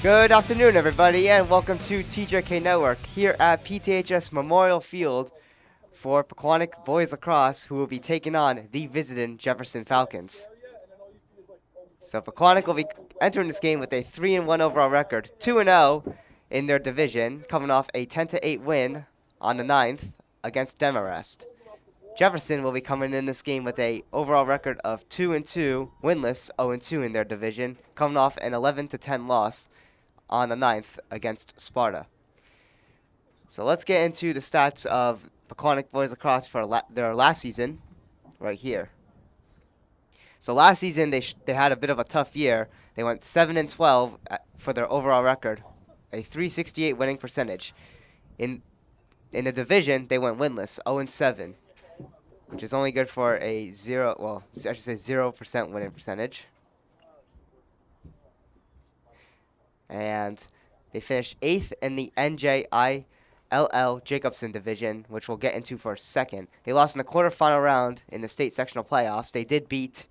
Good afternoon, everybody, and welcome to TJK Network here at PTHS Memorial Field for Pequannock Boys Lacrosse, who will be taking on the visiting Jefferson Falcons. So Pequannock will be entering this game with a 3-1 overall record, 2-0 in their division, coming off a 10-8 win on the 9th against Demarest. Jefferson will be coming in this game with a overall record of 2-2, winless, 0-2 in their division, coming off an 11-10 loss on the 9th against Sparta. So let's get into the stats of Pequannock Boys Lacrosse for their last season, right here. So last season they had a bit of a tough year. They went 7-12 for their overall record, a .368 winning percentage. In the division, they went winless, 0-7, which is only good for a 0% winning percentage. And they finished 8th in the NJILL Jacobson division, which we'll get into for a second. They lost in the quarterfinal round in the state sectional playoffs. They did beat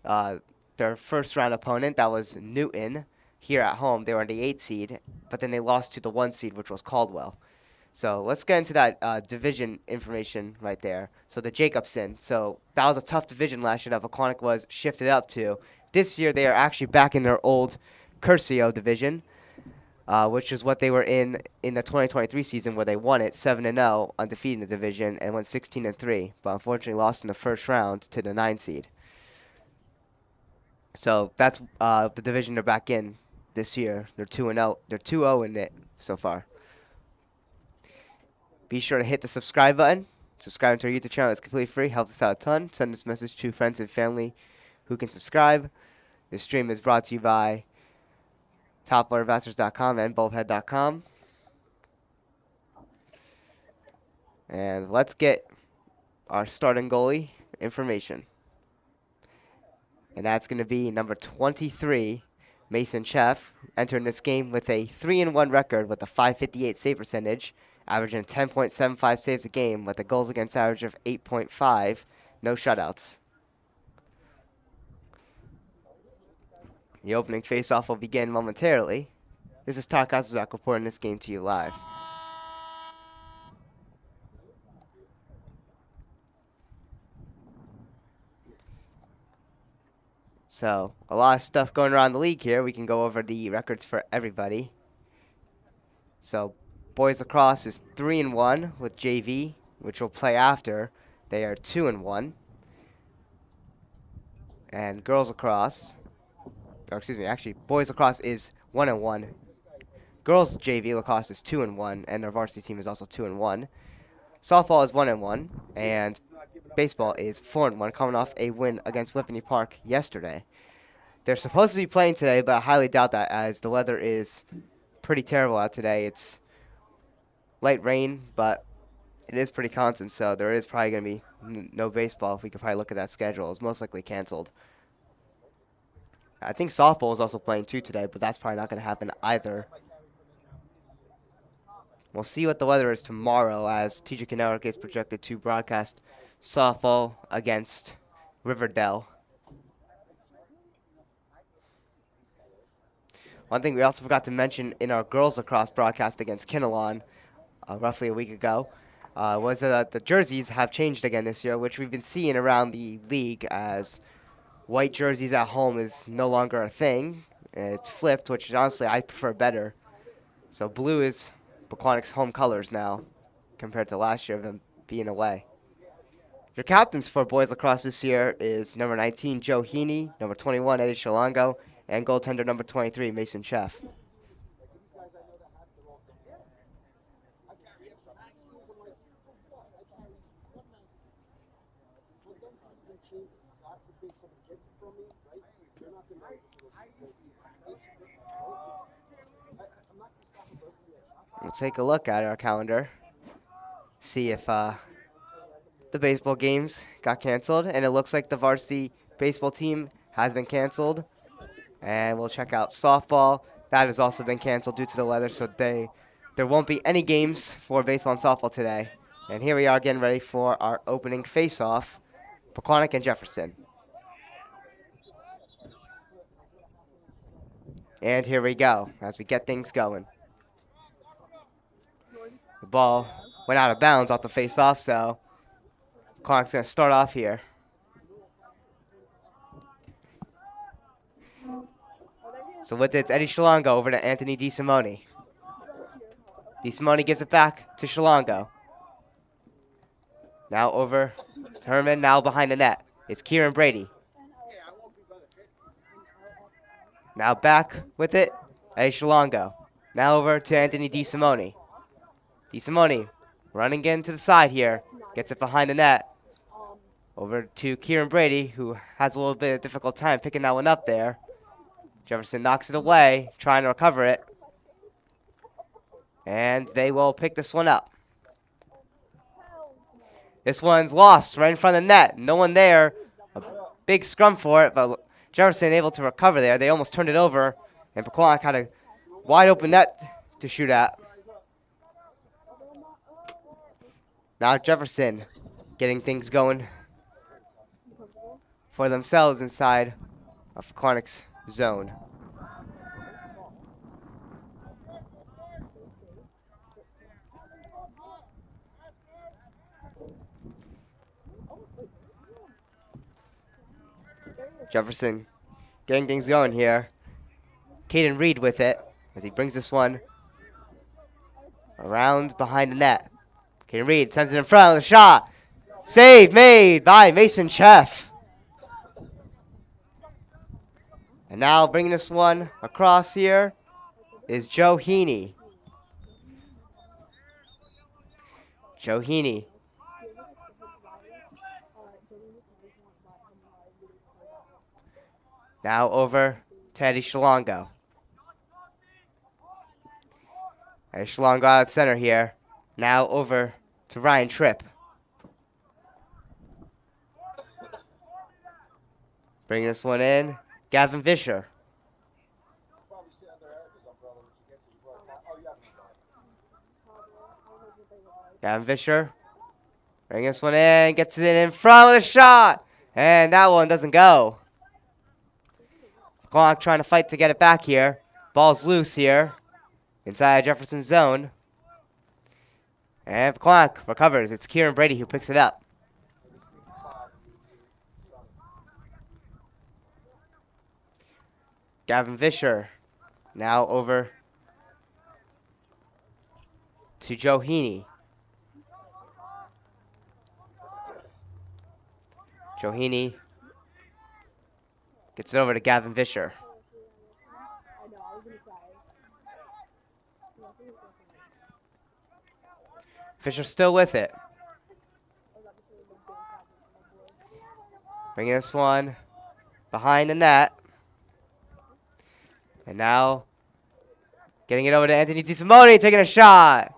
their first round opponent, that was Newton, here at home. They were in the 8th seed, but then they lost to the 1 seed, which was Caldwell. So let's get into that division information right there. So the Jacobson. So that was a tough division last year that Pequannock was shifted up to. This year they are actually back in their old Curcio division, which is what they were in the 2023 season, where they won it 7-0, undefeated in the division, and went 16-3, but unfortunately lost in the first round to the 9 seed. So that's the division they're back in this year. They're 2-0. They're 2-0 in it so far. Be sure to hit the subscribe button. Subscribe to our YouTube channel. It's completely free. Helps us out a ton. Send this message to friends and family who can subscribe. This stream is brought to you by TopWaterVassars.com and Bullhead.com. And let's get our starting goalie information. And that's going to be number 23, Mason Chef, entering this game with a 3-1 record with a .558 save percentage, averaging 10.75 saves a game with a goals against average of 8.5, no shutouts. The opening faceoff will begin momentarily. This is Todd Kazazak reporting this game to you live. So, a lot of stuff going around the league here. We can go over the records for everybody. So, boys lacrosse is 3-1 with JV, which will play after. They are 2-1. And girls lacrosse, or excuse me, actually, boys lacrosse is 1-1. Girls JV lacrosse is 2-1, and their varsity team is also 2-1. Softball is 1-1, and baseball is 4-1, coming off a win against Whippany Park yesterday. They're supposed to be playing today, but I highly doubt that, as the weather is pretty terrible out today. It's light rain, but it is pretty constant, so there is probably going to be no baseball. If we could probably look at that schedule, it's most likely canceled. I think softball is also playing too today, but that's probably not going to happen either. We'll see what the weather is tomorrow, as TJK Network is projected to broadcast softball against Riverdale. One thing we also forgot to mention in our girls lacrosse broadcast against Kinnelon roughly a week ago was that the jerseys have changed again this year, which we've been seeing around the league, as white jerseys at home is no longer a thing. It's flipped, which honestly I prefer better. So blue is Pequannock's home colors now, compared to last year of them being away. Your captains for boys lacrosse this year is number 19, Joe Heaney, number 21, Eddie Shalongo, and goaltender number 23, Mason Chef. We'll take a look at our calendar, see if the baseball games got canceled, and it looks like the varsity baseball team has been canceled. And we'll check out softball. That has also been canceled due to the weather, so there won't be any games for baseball and softball today. And here we are getting ready for our opening face-off, Pequannock and Jefferson. And here we go as we get things going. The ball went out of bounds off the face-off, so Pequannock's going to start off here. So with it, it's Eddie Shalongo over to Anthony DeSimone. DeSimone gives it back to Shalongo. Now over to Herman, now behind the net. It's Kieran Brady. Now back with it, Eddie Shalongo. Now over to Anthony DeSimone. DeSimone running in to the side here. Gets it behind the net. Over to Kieran Brady, who has a little bit of difficult time picking that one up there. Jefferson knocks it away, trying to recover it. And they will pick this one up. This one's lost right in front of the net. No one there. A big scrum for it, but Jefferson able to recover there. They almost turned it over, and Pequannock had a wide open net to shoot at. Now Jefferson getting things going for themselves inside of Pequannock's zone. Jefferson getting things going here. Caden Reed with it as he brings this one around behind the net. Caden Reed sends it in front of the shot. Save made by Mason Cheff. And now bringing this one across here is Joe Heaney. Joe Heaney. Now over to Eddie Shalongo. Eddie Shalongo out at center here. Now over to Ryan Tripp. Bringing this one in, Gavin Vischer. Gavin Vischer bringing this one in, gets it in front with a shot. And that one doesn't go. Pequannock trying to fight to get it back here. Ball's loose here inside Jefferson's zone. And Pequannock recovers. It's Kieran Brady who picks it up. Gavin Vischer now over to Joe Heaney. Joe Heaney gets it over to Gavin Vischer. Fisher still with it. Bringing this one behind the net. And now getting it over to Anthony DeSimone, taking a shot.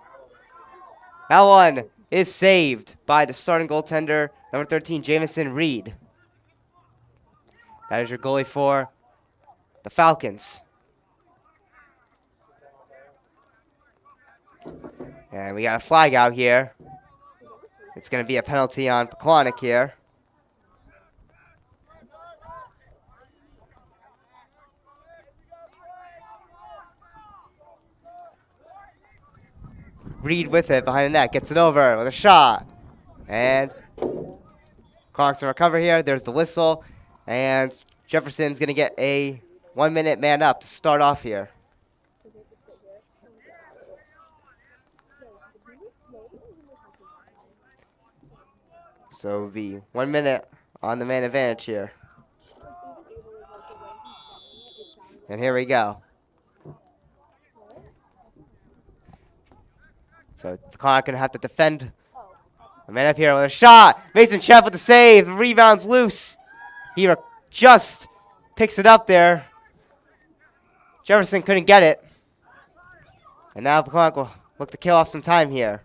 That one is saved by the starting goaltender, number 13, Jamison Reed. That is your goalie for the Falcons. And we got a flag out here. It's going to be a penalty on Pequannock here. Reed with it behind the net, gets it over with a shot. And Pequannock's going to recover here. There's the whistle. And Jefferson's going to get a 1-minute man up to start off here. So it'll be 1 minute on the man advantage here. And here we go. So Pequannock going to have to defend a man up here with a shot. Mason Cheff with the save. The rebound's loose. He just picks it up there. Jefferson couldn't get it. And now Pequannock will look to kill off some time here.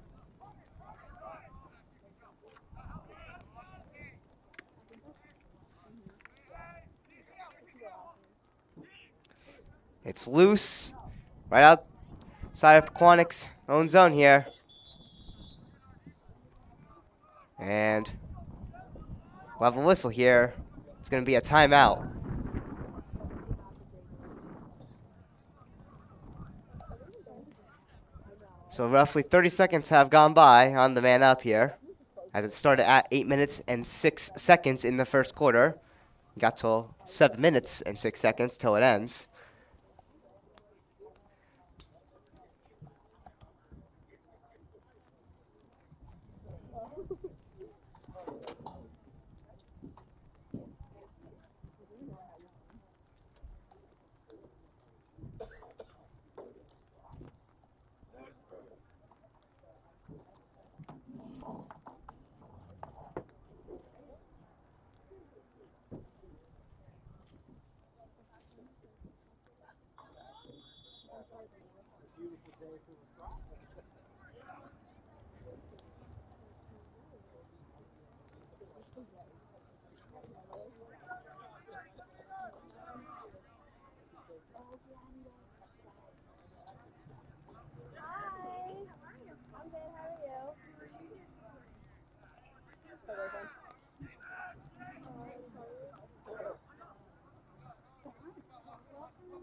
It's loose right outside of Pequannock's own zone here. And we'll have a whistle here. It's going to be a timeout. So roughly 30 seconds have gone by on the man up here, as it started at 8 minutes and 6 seconds in the first quarter. Got till 7 minutes and 6 seconds till it ends.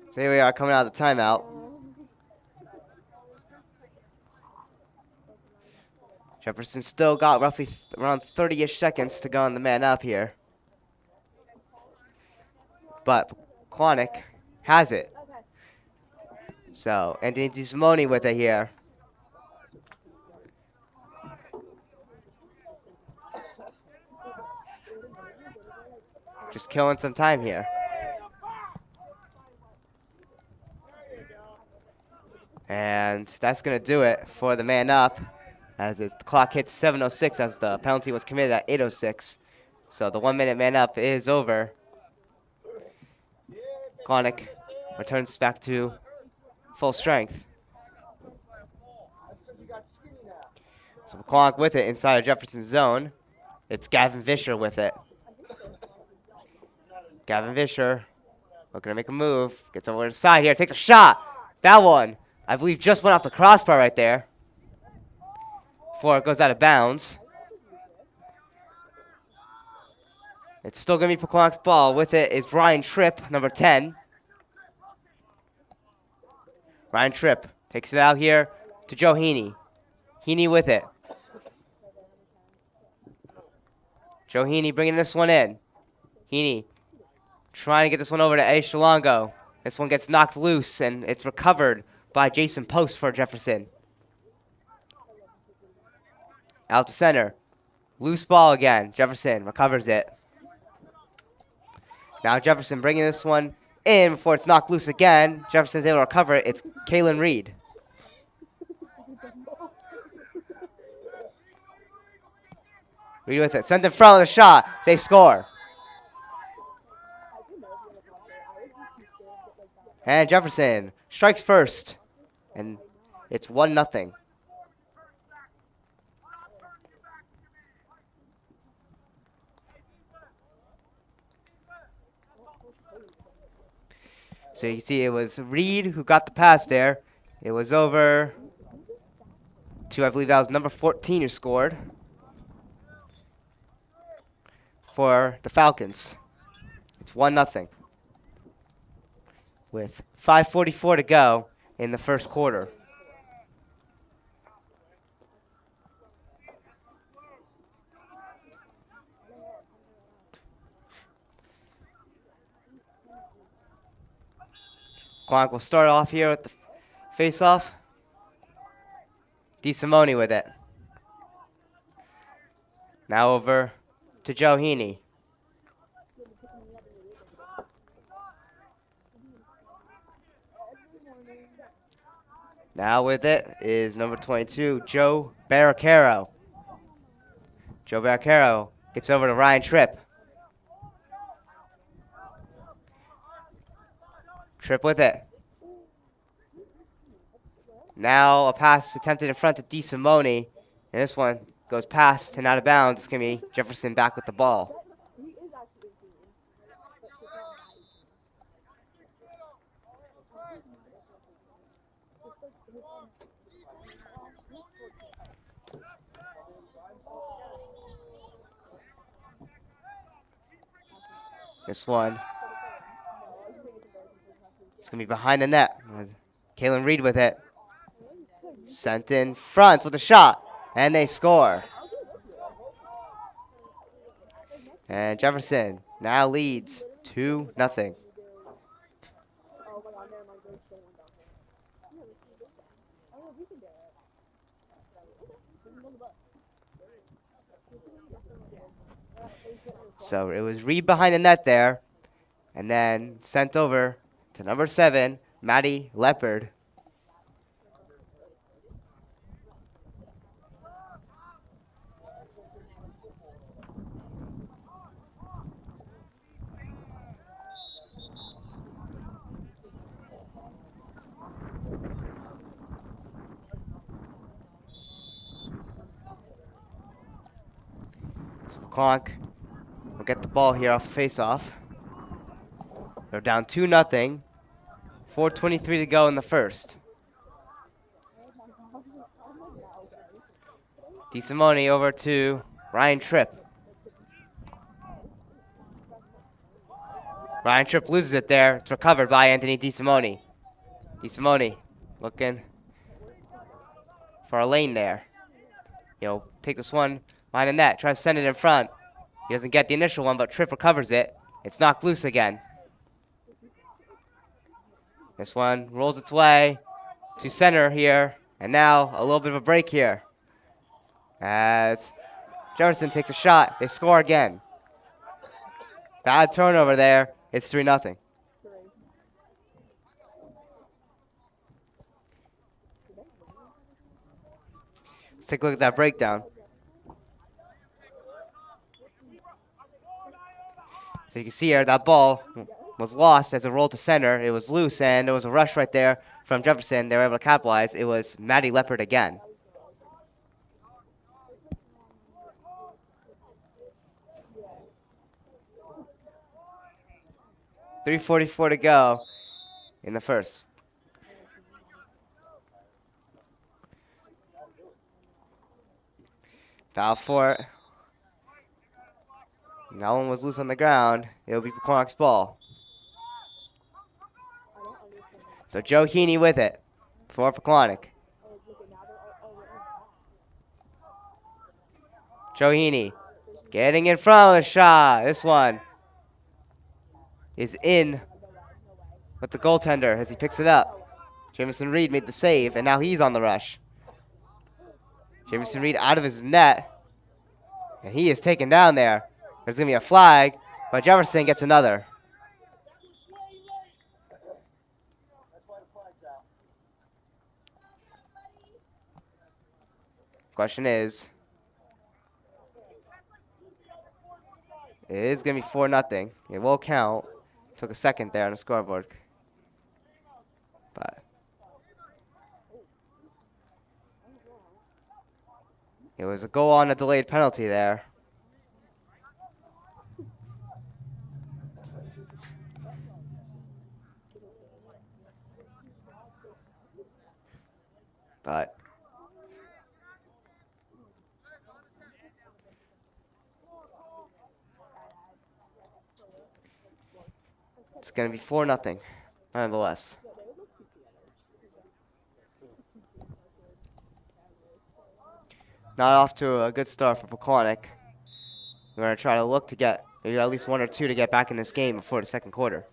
So here we are coming out of the timeout. Jefferson still got roughly around 30-ish seconds to go on the man up here. But Pequannock has it. So, and Simone with it here. Just killing some time here. And that's going to do it for the man up, as the clock hits 7:06 as the penalty was committed at 8:06. So the 1 minute man up is over. Pequannock returns back to full strength. So Pequannock with it inside of Jefferson's zone. It's Gavin Vischer with it. Gavin Vischer looking to make a move. Gets over to the side here. Takes a shot. That one, I believe, just went off the crossbar right there before it goes out of bounds. It's still going to be Pequannock's ball. With it is Ryan Tripp, number 10. Ryan Tripp takes it out here to Joe Heaney. Heaney with it. Joe Heaney bringing this one in. Heaney trying to get this one over to Eddie Shalongo. This one gets knocked loose, and it's recovered by Jason Post for Jefferson. Out to center. Loose ball again. Jefferson recovers it. Now Jefferson bringing this one in before it's knocked loose again. Jefferson's able to recover it. It's Kalen Reed. Reed with it. Sent in front of the shot. They score. And Jefferson strikes first. And it's 1-0. So you can see it was Reed who got the pass there. It was over to, I believe that was number 14 who scored for the Falcons. It's 1-0 with 5:44 to go in the first quarter. Pequannock will start off here with the face-off. DeSimone with it. Now over to Joe Heaney. Now with it is number 22, Joe Barricaro. Joe Barricaro gets over to Ryan Tripp. Tripp with it. Now a pass attempted in front to DeSimone. And this one goes past and out of bounds. It's going to be Jefferson back with the ball. This one, it's going to be behind the net. Kalen Reed with it. Sent in front with a shot, and they score. And Jefferson now leads 2-0. So it was Reed behind the net there, and then sent over to number 7, Maddie Leopard. So Pequannock will get the ball here off the face-off. They're down 2-0. 4:23 to go in the first. DeSimone over to Ryan Tripp. Ryan Tripp loses it there. It's recovered by Anthony DeSimone. DeSimone looking for a lane there. He'll take this one behind the net. Tries to send it in front. He doesn't get the initial one, but Tripp recovers it. It's knocked loose again. This one rolls its way to center here. And now a little bit of a break here. As Jefferson takes a shot. They score again. Bad turnover there. It's 3-0. Let's take a look at that breakdown. So you can see here that ball was lost as it rolled to center. It was loose, and there was a rush right there from Jefferson. They were able to capitalize. It was Maddie Leopard again. .344 to go in the first. Foul for it. That one was loose on the ground. It'll be Pequannock's ball. So Joe Heaney with it for Pequannock. Joe Heaney getting in front of the shot. This one is in with the goaltender as he picks it up. Jamison Reed made the save, and now he's on the rush. Jamison Reed out of his net, and he is taken down there. There's going to be a flag, but Jefferson gets another. Question is, it is going to be 4-0. It will count. Took a second there on the scoreboard. But it was a goal on a delayed penalty there. But it's going to be 4-0, nonetheless. Not off to a good start for Pequannock. We're going to try to look to get maybe at least 1 or 2 to get back in this game before the second quarter.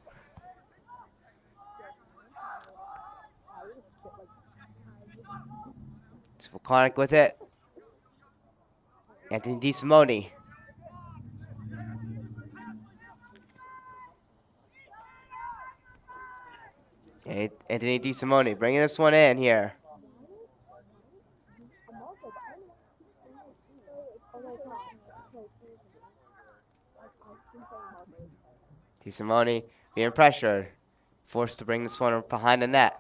So Pequannock with it. Anthony DeSimone. Anthony DeSimone bringing this one in here. DeSimone being pressured. Forced to bring this one behind the net.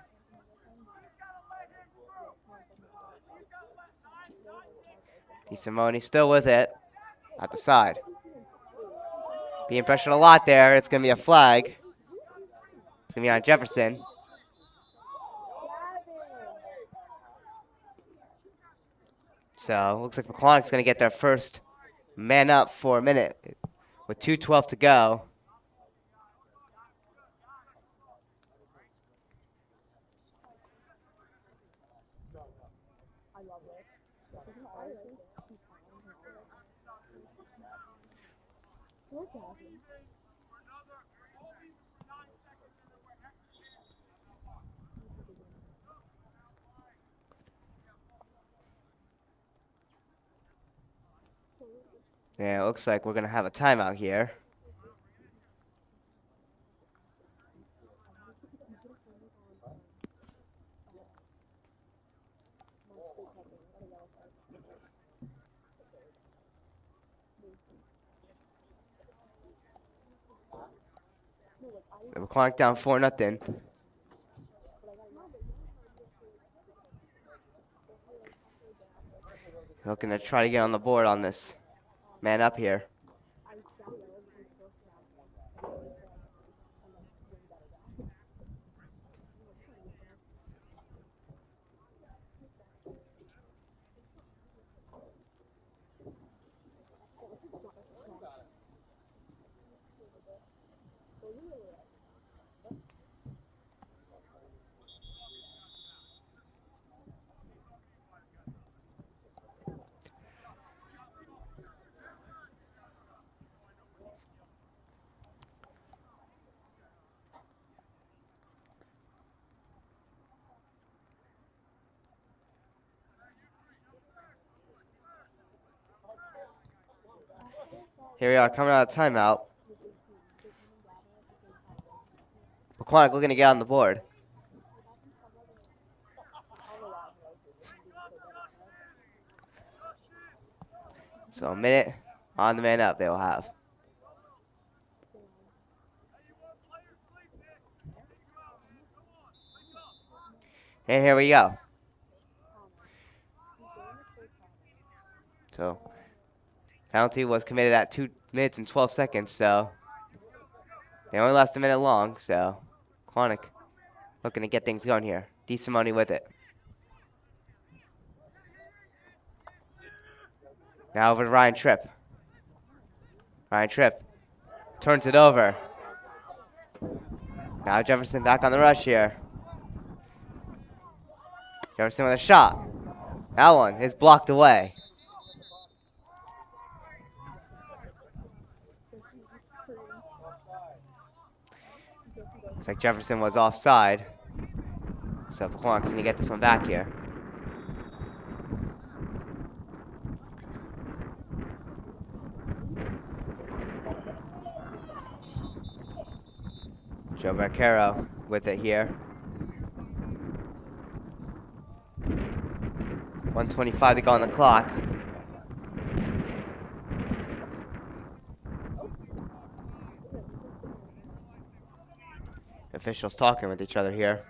DeSimone still with it at the side. Being pressured a lot there. It's going to be a flag. It's going to be on Jefferson. So looks like Pequannock's going to get their first man up for a minute with 2:12 to go. Yeah, it looks like we're going to have a timeout here. Pequannock down 4-0. Looking to try to get on the board on this man up here. Here we are coming out of timeout. Pequannock looking to get on the board. So a minute on the man up they will have. And here we go. So penalty was committed at 2 minutes and 12 seconds, so they only last a minute long, so Pequannock looking to get things going here. Decent money with it. Now over to Ryan Tripp. Ryan Tripp turns it over. Now Jefferson back on the rush here. Jefferson with a shot. That one is blocked away. Looks like Jefferson was offside. So Pequannock's going to get this one back here. Joe Barquero with it here. 1:25 to go on the clock. Officials talking with each other here.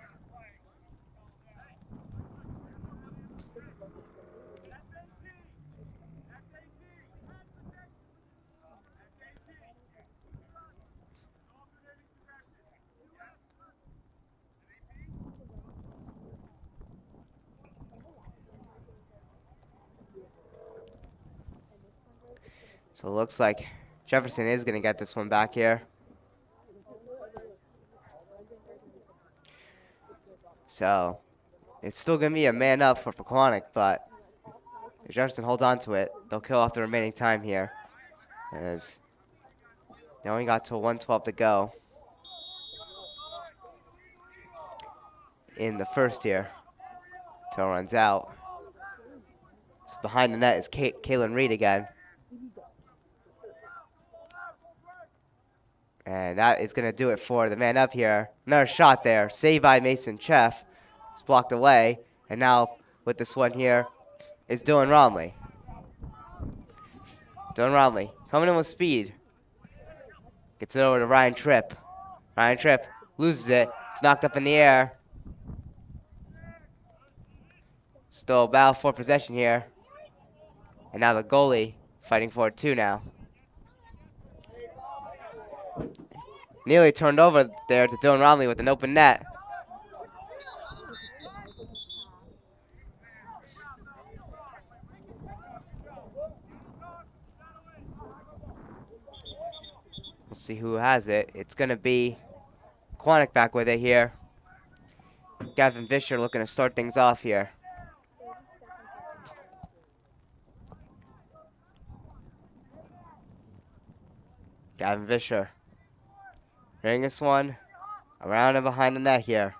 So it looks like Jefferson is going to get this one back here. So it's still going to be a man up for Pequannock, but if Jefferson holds on to it, they'll kill off the remaining time here. As they only got till 1:12 to go in the first here. Till it runs out. So behind the net is Kaylin Reed again. And that is going to do it for the man up here. Another shot there. Saved by Mason Cheff. It's blocked away. And now with this one here is Dylan Romley. Dylan Romley coming in with speed. Gets it over to Ryan Tripp. Ryan Tripp loses it. It's knocked up in the air. Still a battle for possession here. And now the goalie fighting for it too now. Nearly turned over there to Dylan Romley with an open net. We'll see who has it. It's going to be Pequannock back with it here. Gavin Vischer looking to start things off here. Gavin Vischer. Hitting this one around and behind the net here.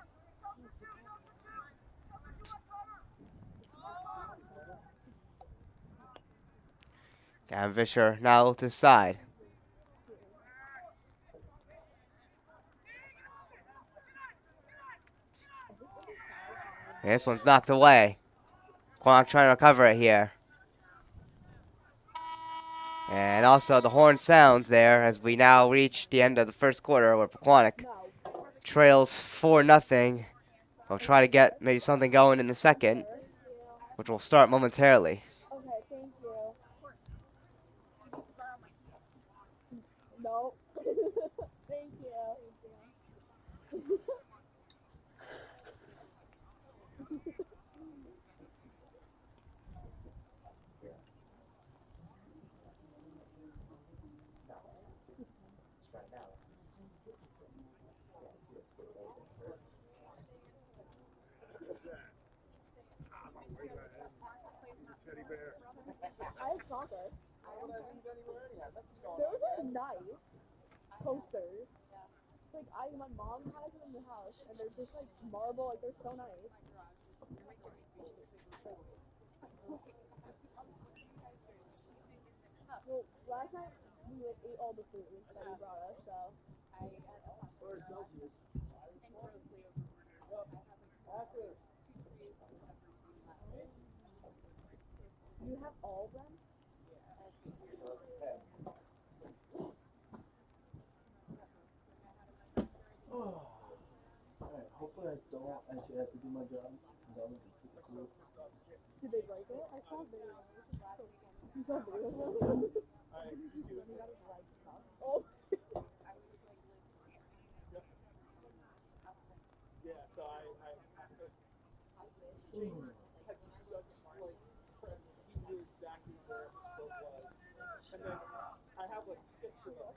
Gavin Vischer now to the side. And this one's knocked away. Pequannock trying to recover it here. And also the horn sounds there as we now reach the end of the first quarter where Pequannock trails 4-0. We'll try to get maybe something going in the second, which will start momentarily. Okay, thank you. No. Thank you. I have soccer. Those are nice posters. Like my mom has them in the house, and they're just like marble. Like they're so nice. Well, last night we like, ate all the food that he brought us, so. You have all of them? Alright, hopefully I don't actually have to do my job. Did they break it? I saw videos. You saw videos of it? Oh. Yeah, so I had such like presence. He knew exactly where it was supposed to was. And then I have like 6 of them.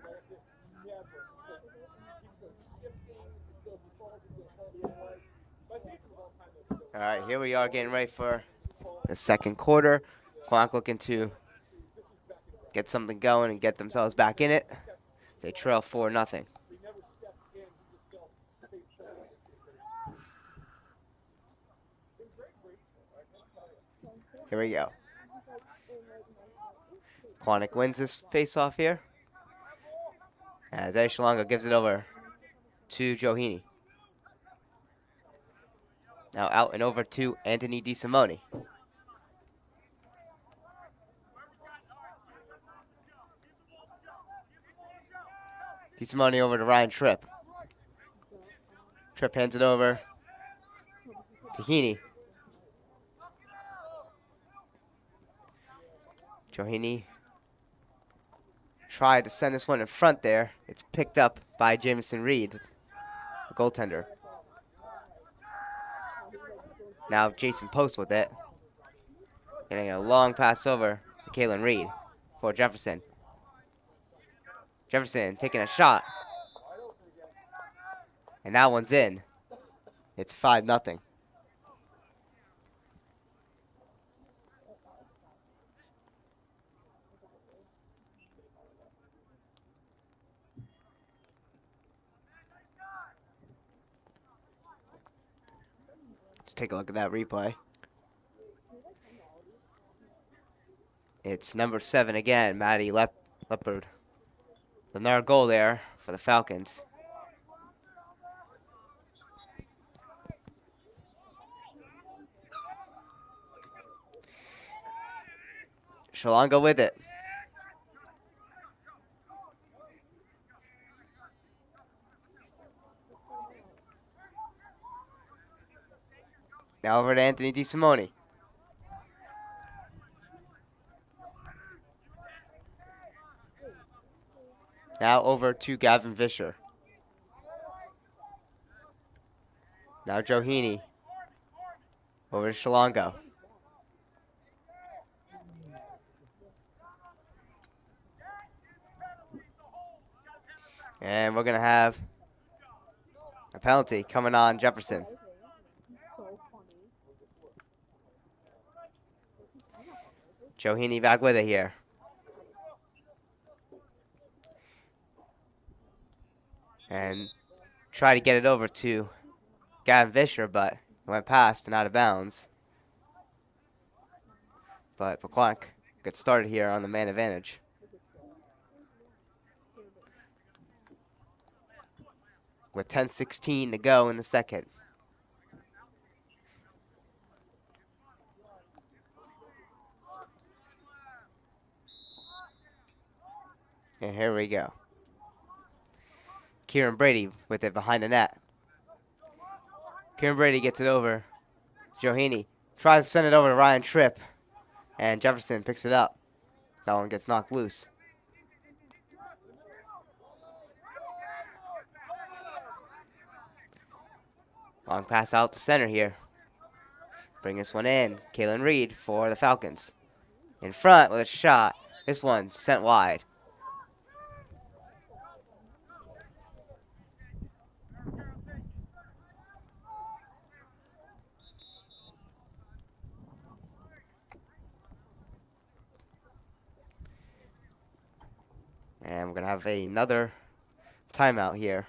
But it just never. Like, he's like shifting, so if he falls, he's gonna fall the other way. My favorite was all time though. All right, here we are getting ready for the second quarter. Pequannock looking to get something going and get themselves back in it. They trail 4-0. Here we go. Pequannock wins this face-off here. As Shalonga gives it over to Johini. Now out and over to Anthony DeSimone. DeSimone over to Ryan Tripp. Tripp hands it over to Heaney. Johini tried to send this one in front there. It's picked up by Jamison Reed, the goaltender. Now Jason Post with it. Getting a long pass over to Kalen Reed for Jefferson. Jefferson taking a shot. And that one's in. It's 5-0. Let's take a look at that replay. It's number 7 again, Maddie Leopard. Another goal there for the Falcons. Shalonga with it. Now over to Anthony DeSimone. Now over to Gavin Vischer. Now Johini. Over to Shalonga. And we're going to have a penalty coming on Jefferson. Johini back with it here. and try to get it over to Gavin Fisher, but it went past and out of bounds. But Pequannock gets started here on the man advantage. With 10:16 to go in the second. And here we go. Kieran Brady with it behind the net. Kieran Brady gets it over. Johini tries to send it over to Ryan Tripp, and Jefferson picks it up. That one gets knocked loose. Long pass out to center here. Bring this one in. Kalen Reed for the Falcons. In front with a shot. This one's sent wide. And we're going to have another timeout here.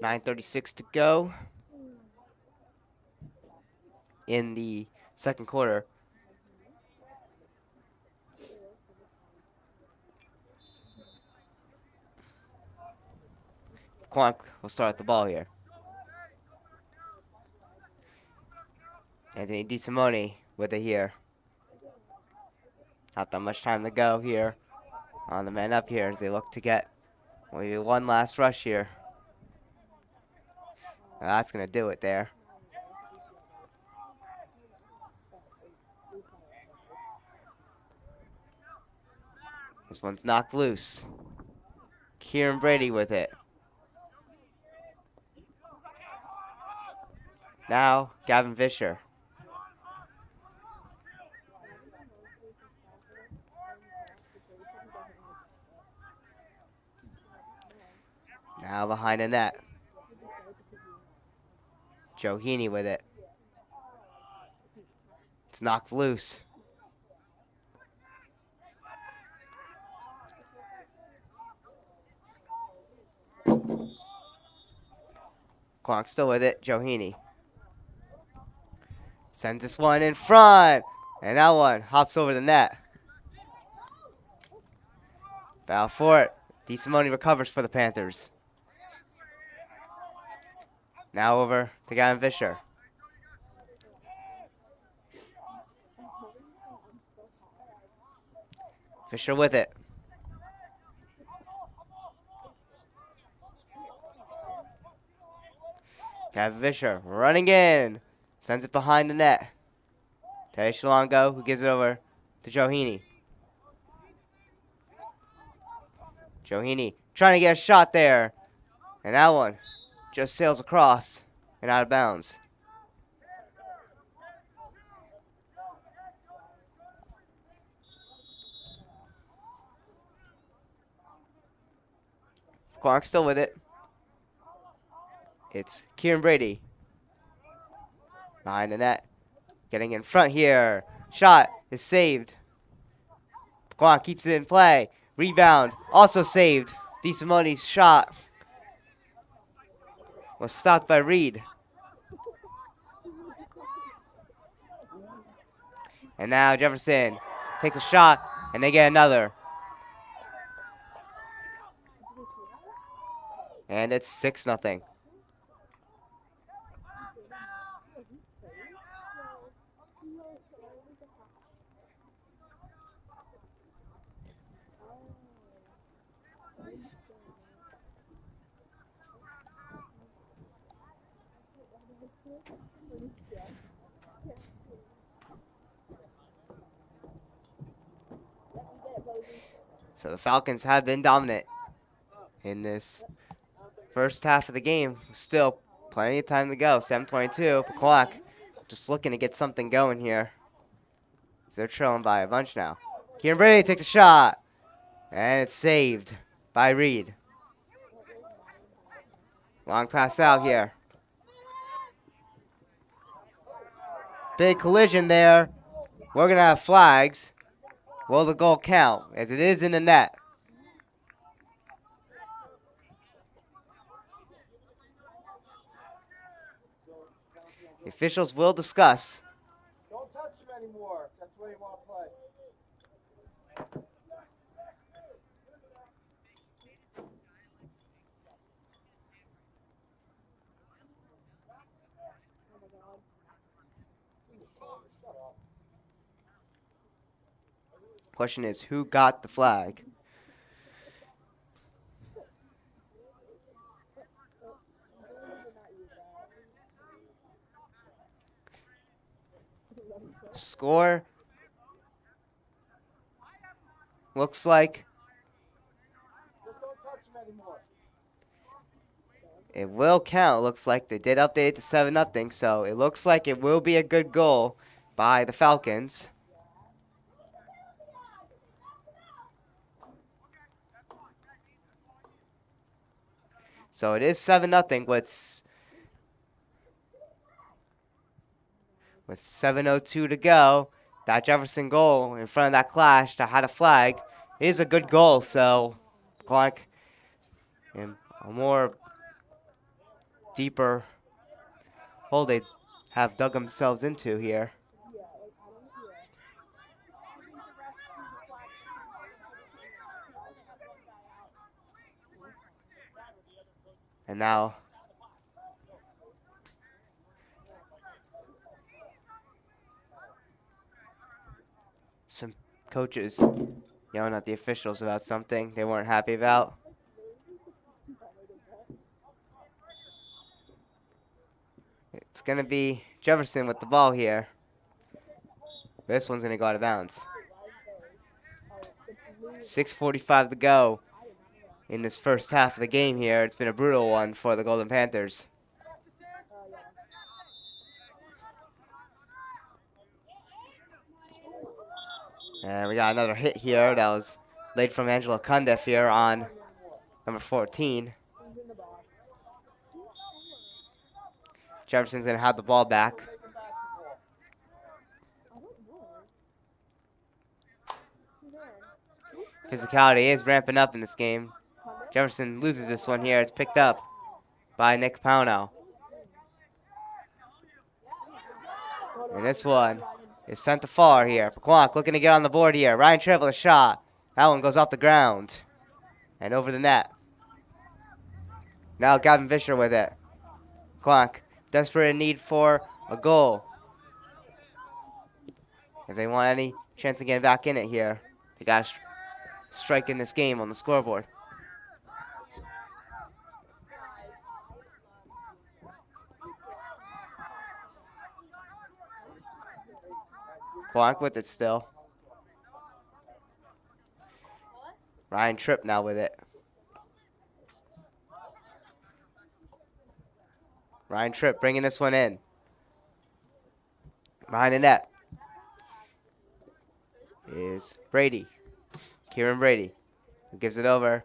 .9:36 to go in the second quarter. Quank will start at the ball here. Anthony DeSimone with it here. Not that much time to go here on the man up here as they look to get maybe one last rush here. Now that's going to do it there. This one's knocked loose. Kieran Brady with it. Now, Gavin Fisher. Now behind the net. Joe Heaney with it. It's knocked loose. Clark still with it. Joe Heaney sends this one in front. And that one hops over the net. Foul for it. DeSimone recovers for the Panthers. Now over to Gavin Fisher. Fisher with it. Gavin Fisher running in. Sends it behind the net. Teddy Shalongo, who gives it over to Joe Heaney. Joe Heaney trying to get a shot there. And that one just sails across and out of bounds. Clark still with it. It's Kieran Brady. Behind the net. Getting in front here. Shot is saved Pequannock keeps it in play. Rebound. Also saved. DeSimone's shot was stopped by Reed. And now Jefferson takes a shot, and they get another. And it's 6-0. So the Falcons have been dominant in this first half of the game. Still plenty of time to go. 7:22. Pequannock just looking to get something going here. They're trailing by a bunch now. Kieran Brady takes a shot. And it's saved by Reed. Long pass out here. Big collision there. We're going to have flags. Will the goal count? As it is in the net. The officials will discuss. Don't touch him anymore. That's the way you want to play. Shut up. Question is, who got the flag? Score looks like Just don't touch him anymore. it will count. Looks like they did update it to 7-0, so it looks like it will be a good goal by the Falcons. So it is 7-0 with 7:02 to go. That Jefferson goal in front of that clash that had a flag is a good goal. So Pequannock in a more deeper hole they have dug themselves into here. And now some coaches yelling at the officials about something they weren't happy about. It's going to be Jefferson with the ball here. This one's going to go out of bounds. 6:45 to go in this first half of the game here. It's been a brutal one for the Golden Panthers. And we got another hit here that was laid from Angela Cundiff here on number 14. Jefferson's going to have the ball back. Physicality is ramping up in this game. Jefferson loses this one here. It's picked up by Nick Pequannock. And this one is sent to far here. Pequannock looking to get on the board here. Ryan Tripp with a shot. That one goes off the ground and over the net. Now Gavin Fisher with it. Pequannock desperate in need for a goal. If they want any chance of getting back in it here, they got to strike in this game on the scoreboard. Pequannock with it still. Ryan Tripp now with it. Ryan Tripp bringing this one in. Behind the net is Brady. Kieran Brady, who gives it over.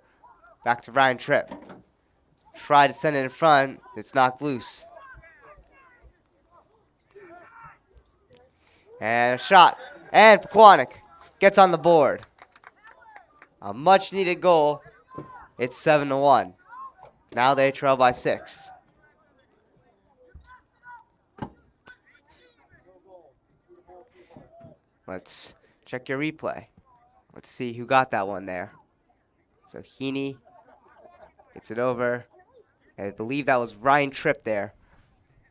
Back to Ryan Tripp. Tried to send it in front. It's knocked loose. And a shot. And Pequannock gets on the board. A much needed goal. It's 7-1. Now they trail by 6. Let's check your replay. Let's see who got that one there. So Heaney gets it over. I believe that was Ryan Tripp there.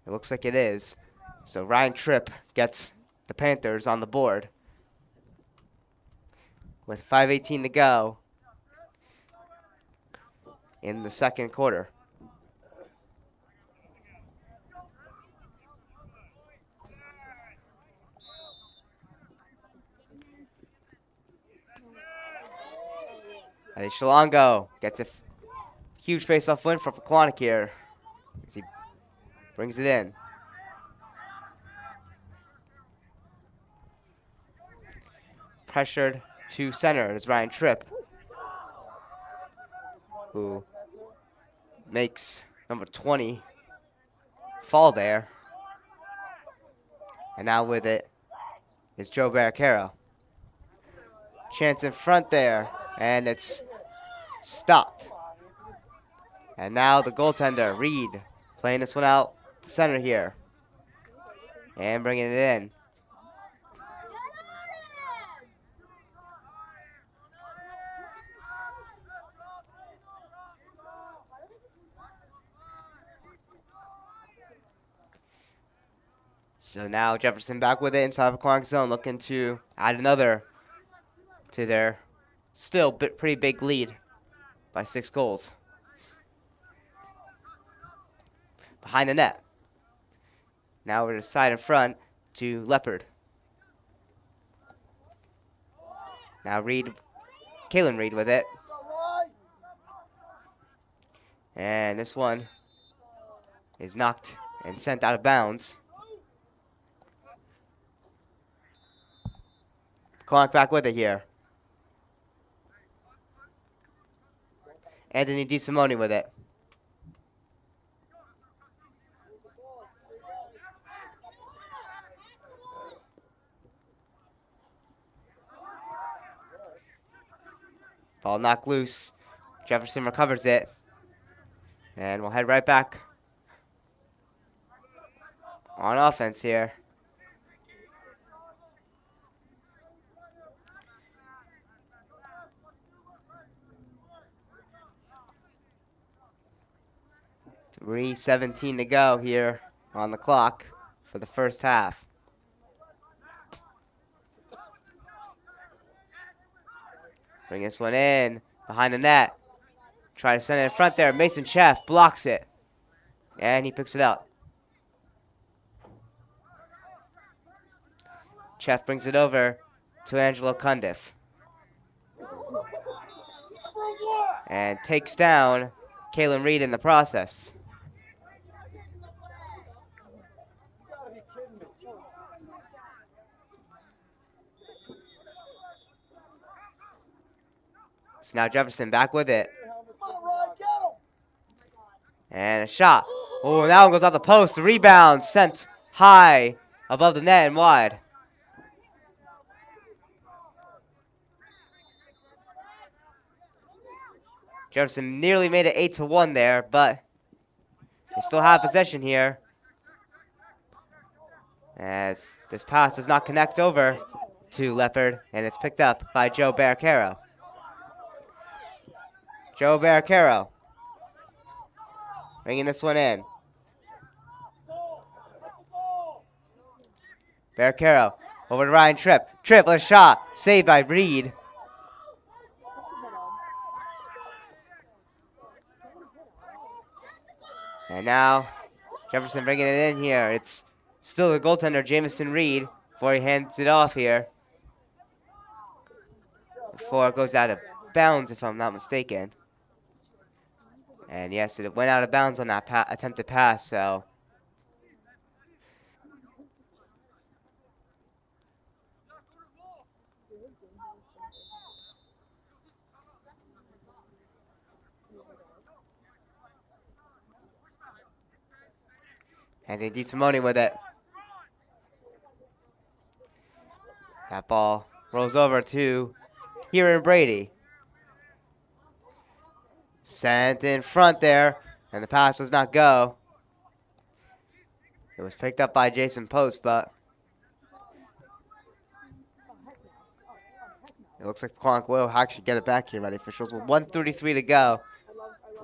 It looks like it is. So Ryan Tripp gets the Panthers on the board. With 5:18 to go in the second quarter. And Shalongo gets a huge face-off win for Pequannock here as he brings it in. Pressured to center is Ryan Tripp, who makes number 20 fall there. And now with it is Joe Barricaro. Chance in front there, and it's stopped. And now the goaltender, Reed, playing this one out to center here. And bringing it in. So now Jefferson back with it inside of Pequannock zone, looking to add another to their still pretty big lead by 6 goals. Behind the net. Now we're to side in front to Leopard. Now Reed, Kalen Reed with it. And this one is knocked and sent out of bounds. Pequannock back with it here. Anthony DeSimone with it. Ball knocked loose. Jefferson recovers it. And we'll head right back on offense here. .3:17 to go here on the clock for the first half. Bring this one in behind the net. Try to send it in front there. Mason Cheff blocks it. And he picks it up. Cheff brings it over to Angelo Cundiff. And takes down Kalen Reed in the process. So now Jefferson back with it. And a shot. Oh, that one goes off the post. The rebound sent high above the net and wide. Jefferson nearly made it 8-1 there, but they still have possession here. As this pass does not connect over to Leopard, and it's picked up by Joe Barricaro. Joe Barricaro bringing this one in. Barricaro over to Ryan Tripp. Tripp with a shot. Saved by Reed. And now Jefferson bringing it in here. It's still the goaltender, Jamison Reed, before he hands it off here. Before it goes out of bounds, if I'm not mistaken. And yes, it went out of bounds on that attempted pass, so. Anthony DeSimone with it. That ball rolls over to Kieran Brady. Sent in front there, and the pass does not go. It was picked up by Jason Post, but it looks like Pequannock will actually get it back here by the officials with 1:33 to go.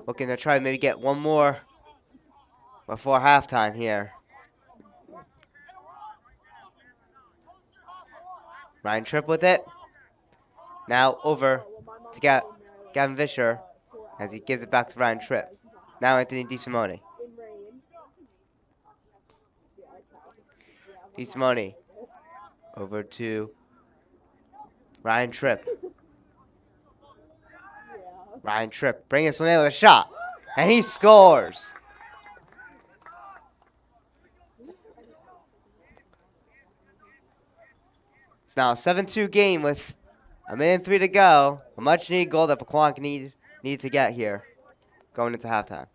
Looking to try to maybe get one more before halftime here. Ryan Tripp with it. Now over to Gavin Vischer as he gives it back to Ryan Tripp. Now Anthony DeSimone. DeSimone over to Ryan Tripp. Ryan Tripp bringing Solano with a shot, and he scores. It's now a 7-2 game with 1:03 to go. A much needed goal that Pequannock need to get here going into halftime.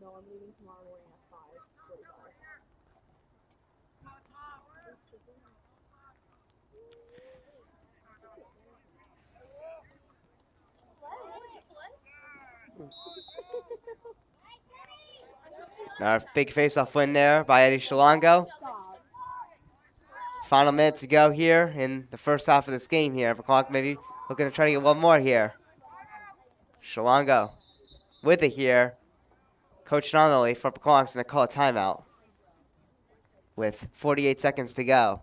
No, I'm leaving tomorrow morning at 5:45. Another big face-off win there by Eddie Shalongo. Final minute to go here in the first half of this game here. Pequannock maybe looking to try to get one more here. Shalongo with it here. Coach Donnelly for Pequannock's going to call a timeout with 48 seconds to go.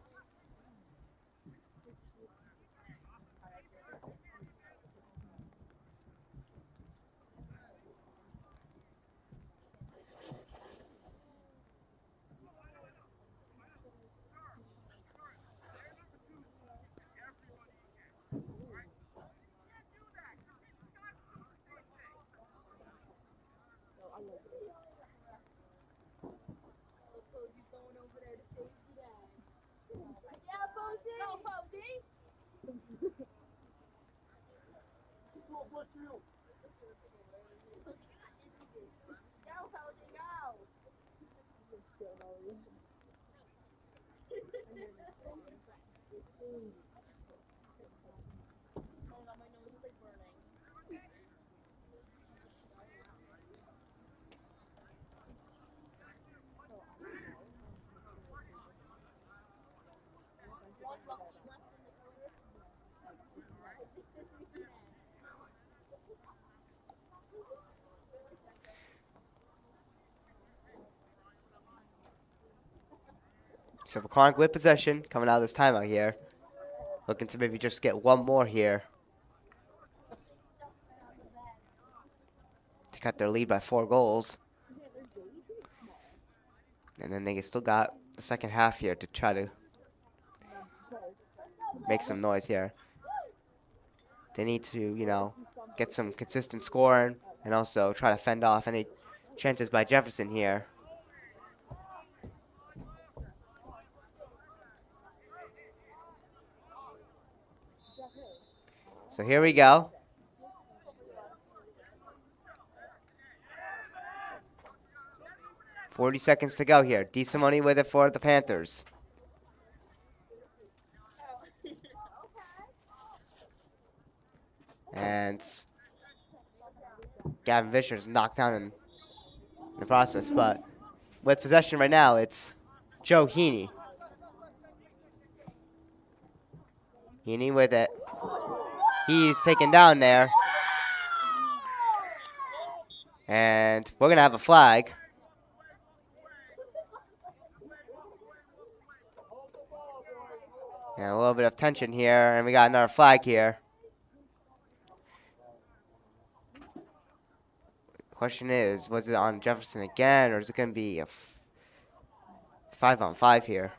So Pequannock with possession coming out of this timeout here. Looking to maybe just get one more here to cut their lead by 4 goals. And then they still got the second half here to try to make some noise here. They need to, you know, get some consistent scoring and also try to fend off any chances by Jefferson here. So here we go. .40 seconds to go here. DeSimone with it for the Panthers. And Gavin Vischer's knocked down in the process, but with possession right now, it's Joe Heaney. Heaney with it. He's taken down there. And we're going to have a flag. And a little bit of tension here, and we got another flag here. Question is, was it on Jefferson again, or is it going to be a 5-on-5 here?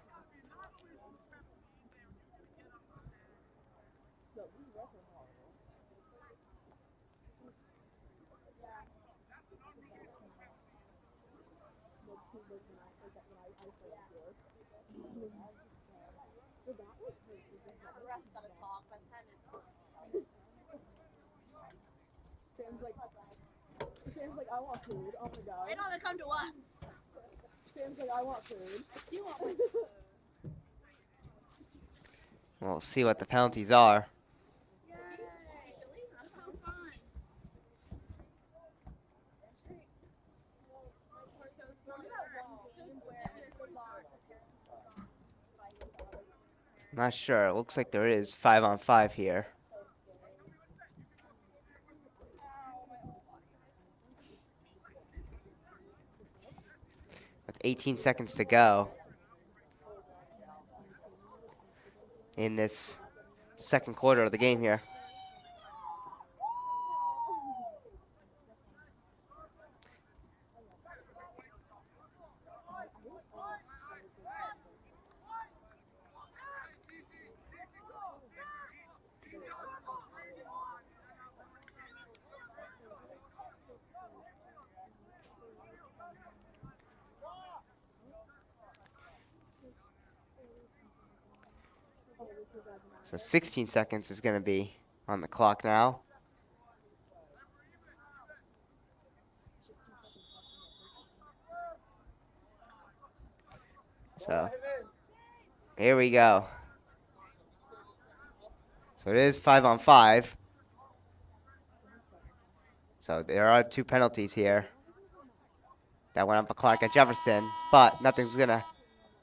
Sam's like, I want food. Oh my god. They don't come to us. Sam's like, I want food. You want food. We'll see what the penalties are. Yay. That's so fun. Not sure. It looks like there is 5-on-5 here. With 18 seconds to go in this second quarter of the game here. So 16 seconds is going to be on the clock now. So here we go. So it is 5-on-5. So there are 2 penalties here that went on Pequannock at Jefferson, but nothing's gonna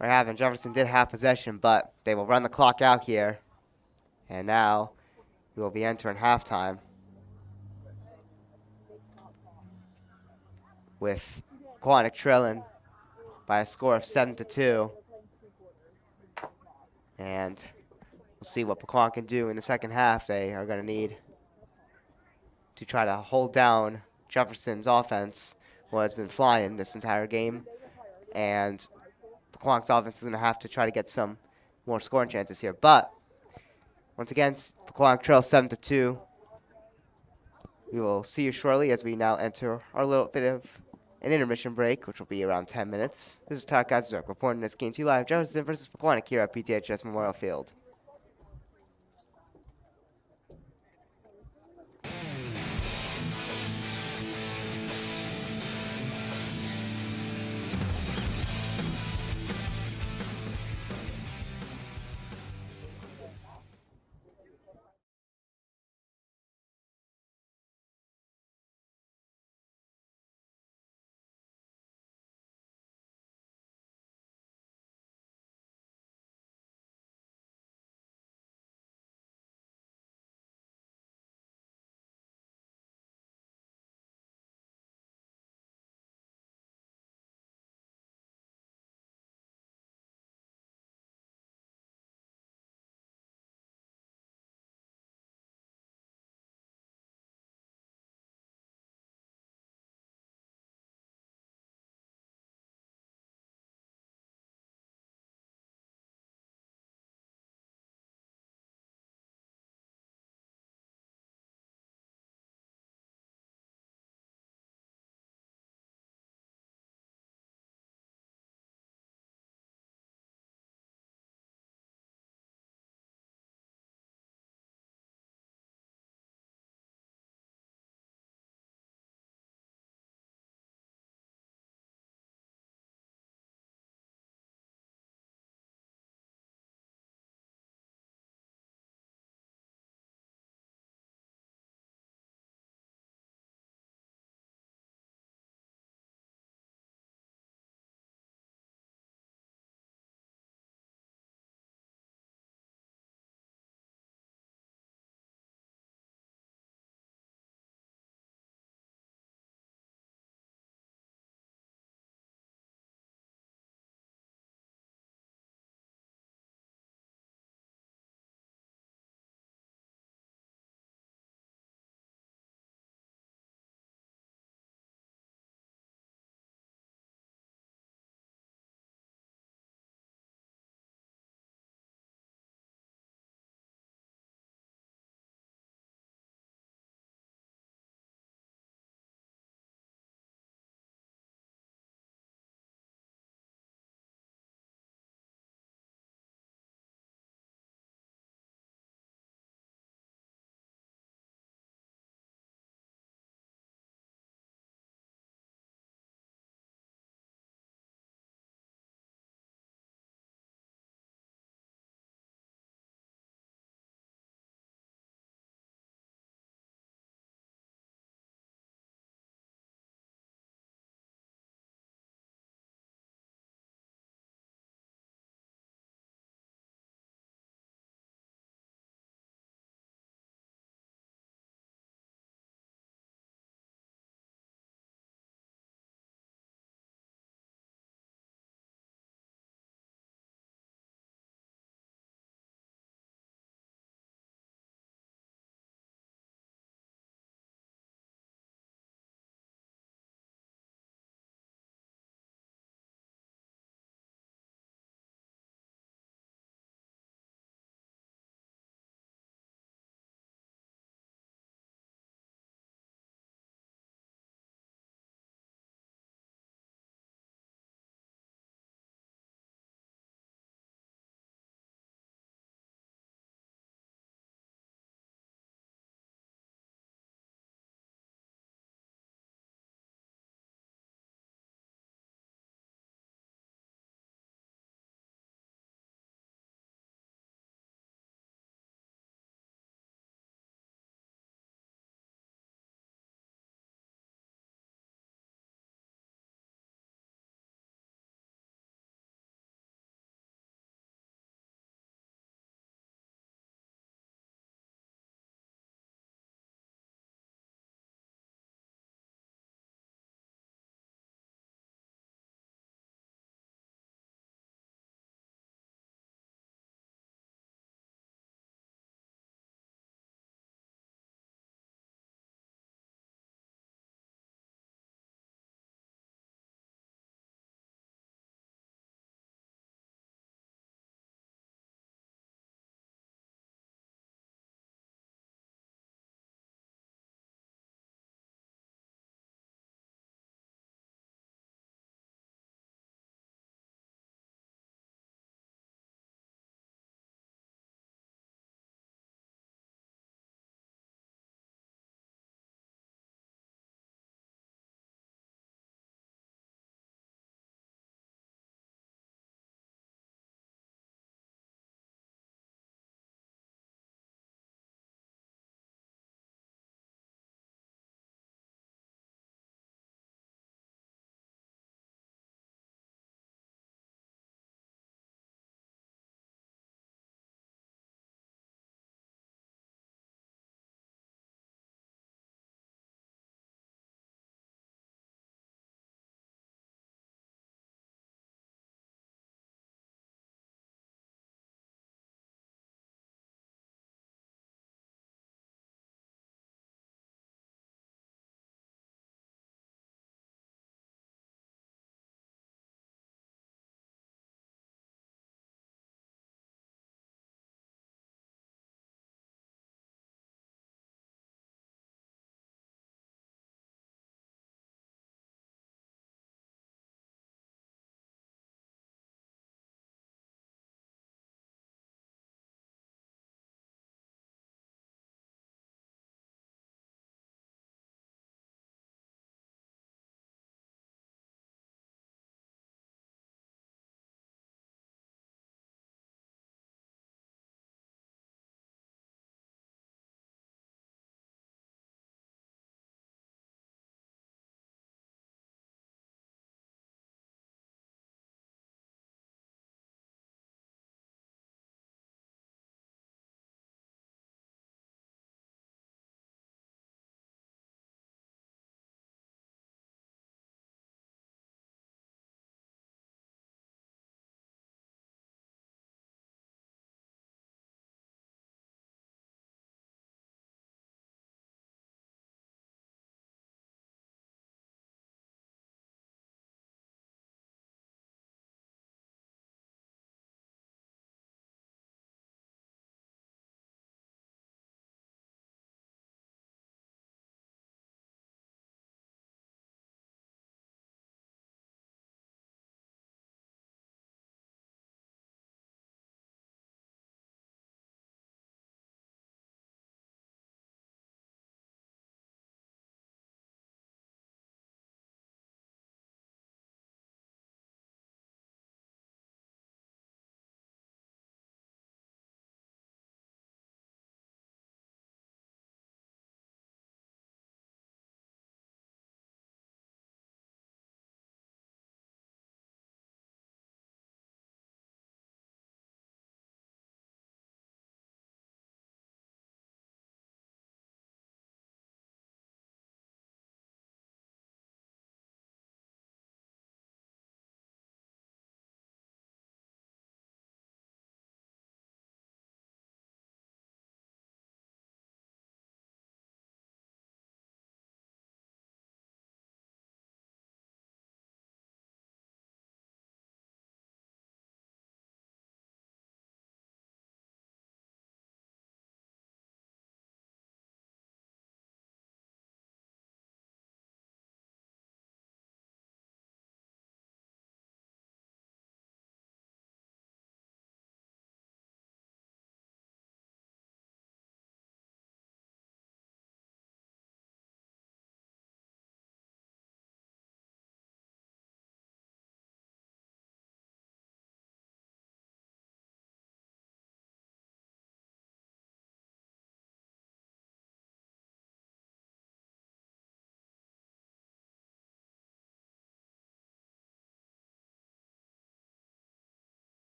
happen. Jefferson did have possession, but they will run the clock out here. And now we will be entering halftime with Pequannock trailing by a score of 7-2. And we'll see what Pequannock can do in the second half. They are going to need to try to hold down Jefferson's offense, who has been flying this entire game. And Pequannock's offense is going to have to try to get some more scoring chances here. But once again, Pequannock trails 7-2. We will see you shortly as we now enter our little bit of an intermission break, which will be around 10 minutes. This is TJK NETWORK reporting this game to you live. Jefferson versus Pequannock here at PTHS Memorial Field.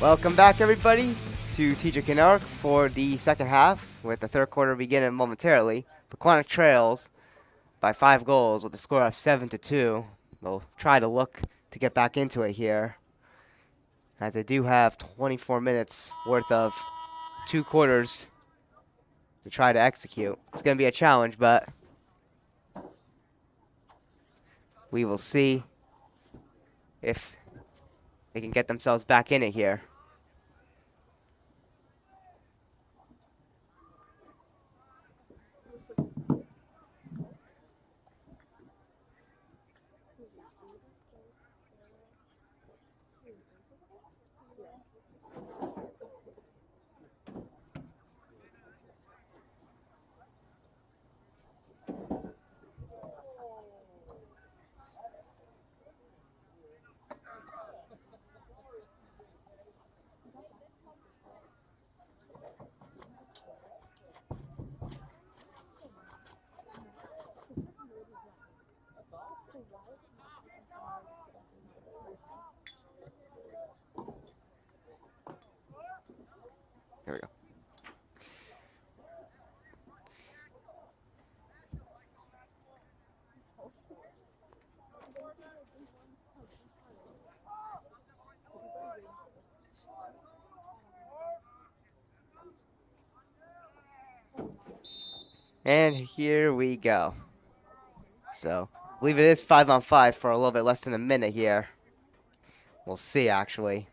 Welcome back, everybody, to TJK NETWORK for the second half, with the third quarter beginning momentarily. Pequannock trails by 5 goals with a score of 7-2. They'll try to look to get back into it here, as they do have 24 minutes worth of 2 quarters to try to execute. It's going to be a challenge, but we will see if they can get themselves back in it here. Here we go. And here we go. So, I believe it is 5-on-5 for a little bit less than a minute here. We'll see, actually.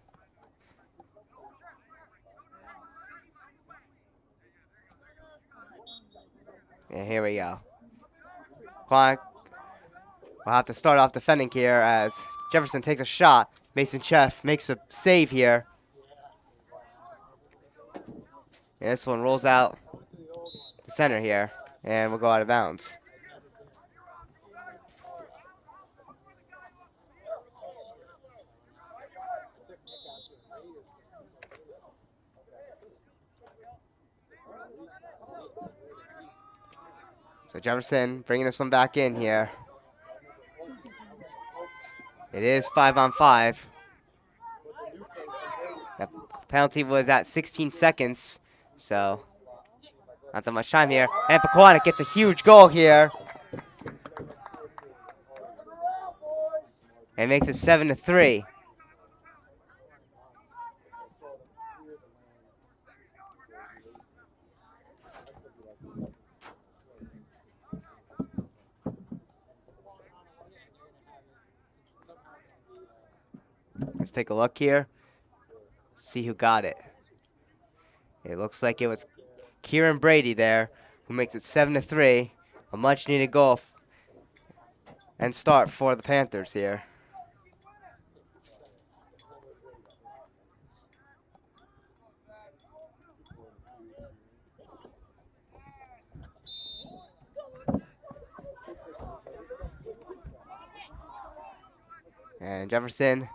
And here we go. Pequannock will have to start off defending here as Jefferson takes a shot. Mason Chef makes a save here. And this one rolls out the center here, and we'll go out of bounds. So Jefferson bringing this one back in here. It is 5-on-5. The penalty was at 16 seconds, so not that much time here. And Pequannock gets a huge goal here. And makes it 7-3. Let's take a look here. See who got it. It looks like it was Kieran Brady there, who makes it 7-3. A much needed goal and start for the Panthers here. And Jefferson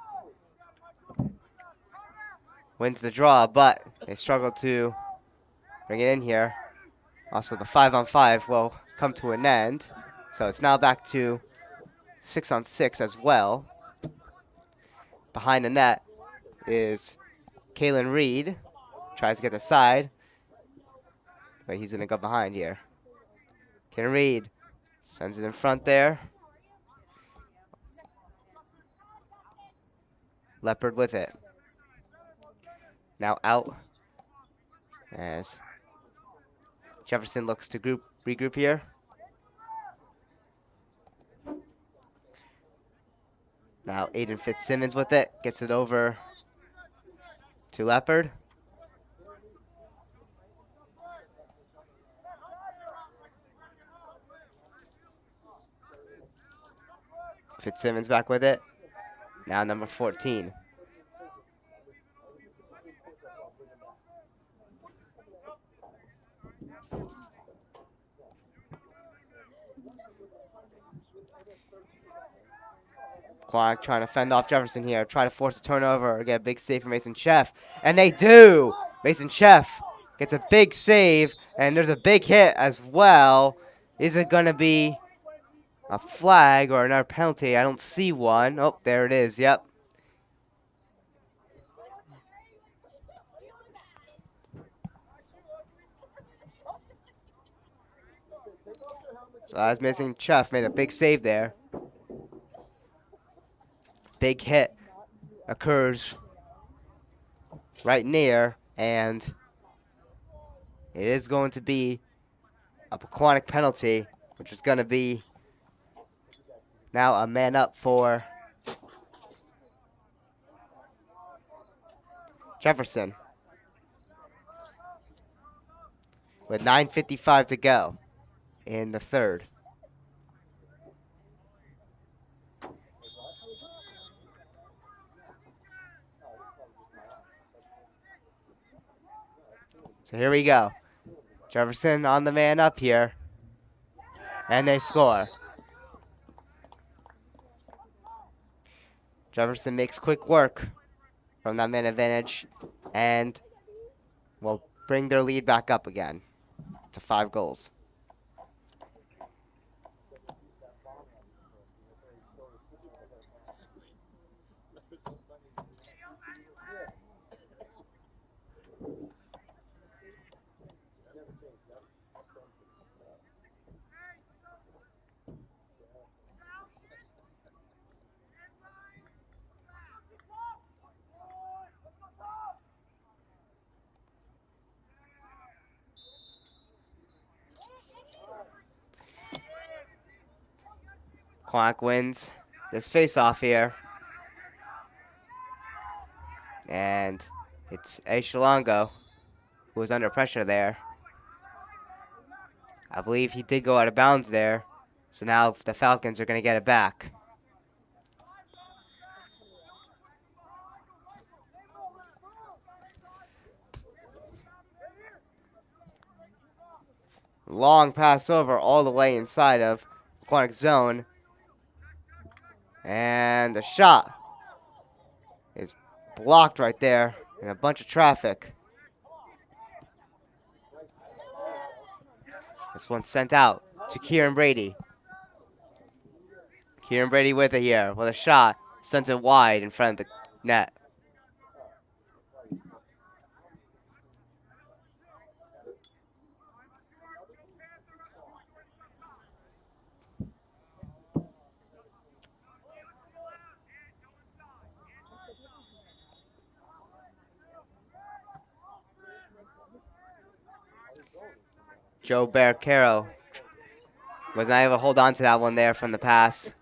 wins the draw, but they struggle to bring it in here. Also, the 5-on-5 will come to an end. So it's now back to 6-on-6 as well. Behind the net is Kalen Reed. Tries to get the side, but he's going to go behind here. Kalen Reed sends it in front there. Leopard with it. Now out as Jefferson looks to regroup here. Now Aiden Fitzsimmons with it. Gets it over to Leopard. Fitzsimmons back with it. Now number 14. Pequannock trying to fend off Jefferson here. Try to force a turnover or get a big save for Mason Chef. And they do! Mason Chef gets a big save, and there's a big hit as well. Is it going to be a flag or another penalty? I don't see one. Oh, there it is. Yep. So as missing Chef made a big save there. Big hit occurs right near, and it is going to be a Pequannock penalty, which is going to be now a man up for Jefferson with 9:55 to go in the third. So here we go. Jefferson on the man up here, and they score. Jefferson makes quick work from that man advantage and will bring their lead back up again to 5 goals. Pequannock wins this face-off here. And it's Eshalongo who was under pressure there. I believe he did go out of bounds there. So now the Falcons are going to get it back. Long pass over all the way inside of Pequannock zone. And the shot is blocked right there in a bunch of traffic. This one's sent out to Kieran Brady. Kieran Brady with it here with a shot. Sends it wide in front of the net. Joe Barricaro was not able to hold on to that one there from the pass.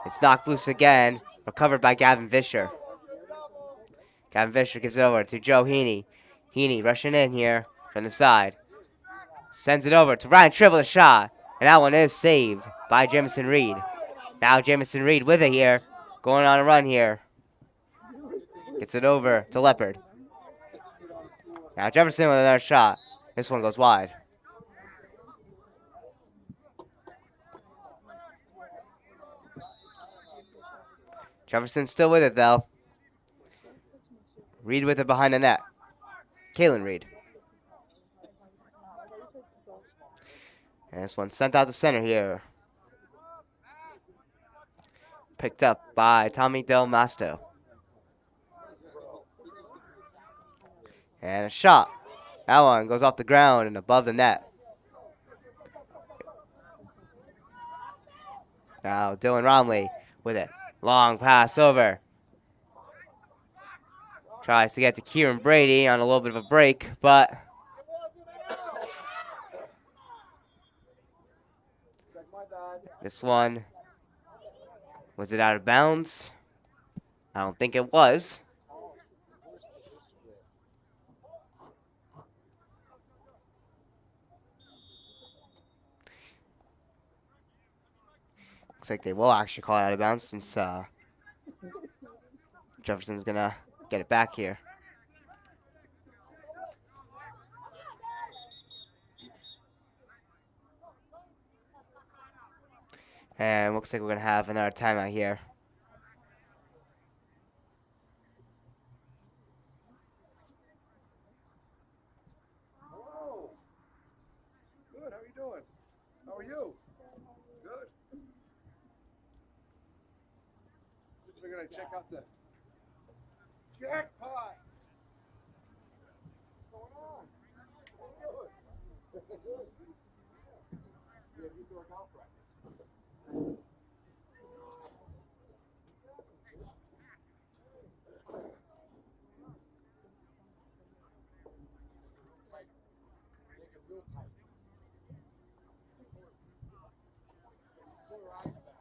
It's knocked loose again, recovered by Gavin Vischer. Gavin Vischer gives it over to Joe Heaney. Heaney rushing in here from the side. Sends it over to Ryan Tribble, a shot. And that one is saved by Jamison Reed. Now Jamison Reed with it here, going on a run here. Gets it over to Leopard. Now Jefferson with another shot. This one goes wide. Jefferson still with it, though. Reed with it behind the net. Kalen Reed. And this one sent out to center here. Picked up by Tommy Del Masto. And a shot. That one goes off the ground and above the net. Now Dylan Romley with it. Long pass over. Tries to get to Kieran Brady on a little bit of a break, but this one, was it out of bounds? I don't think it was. Looks like they will actually call it out of bounds since Jefferson's gonna get it back here. And looks like we're gonna have another timeout here. Hello. Good. How are you doing? How are you? Good. We're gonna check out the jackpot. What's going on? Good. We had indoor golf practice. Make it real tight. Pull her eyes back.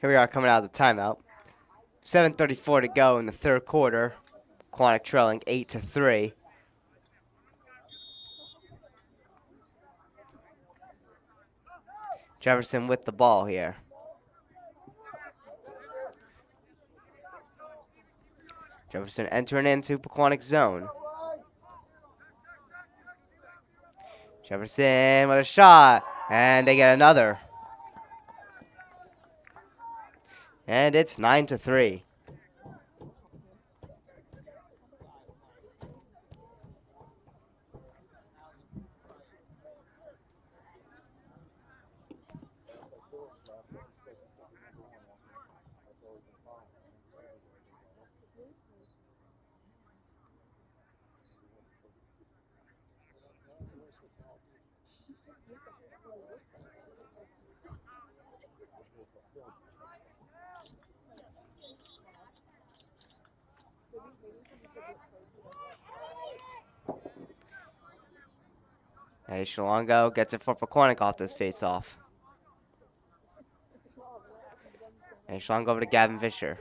Here we are coming out of the timeout. 7:34 to go in the third quarter. Pequannock trailing 8-3. Jefferson with the ball here. Jefferson entering into Pequannock zone. Jefferson with a shot, and they get another. And it's 9-3. Hey, Shalongo gets it for Pequannock off this face-off. And Shalongo over to Gavin Fisher.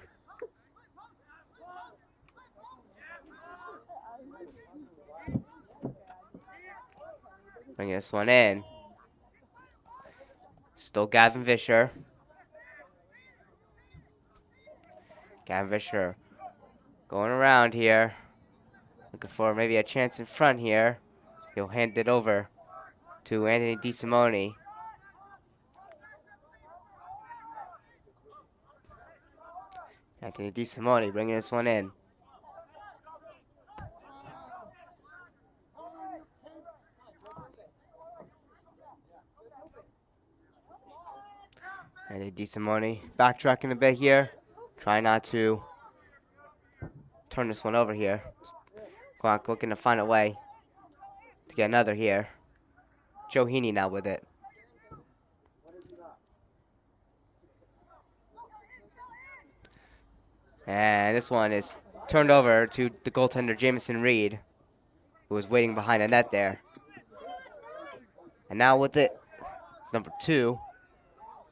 Bringing this one in. Still Gavin Fisher. Gavin Fisher going around here. Looking for maybe a chance in front here. He'll hand it over to Anthony DeSimone. Anthony DeSimone bringing this one in. Anthony DeSimone backtracking a bit here. Trying not to turn this one over here. Pequannock looking to find a way to get another here. Joe Heaney now with it. And this one is turned over to the goaltender, Jamison Reed, who was waiting behind the net there. And now with it, it's number 2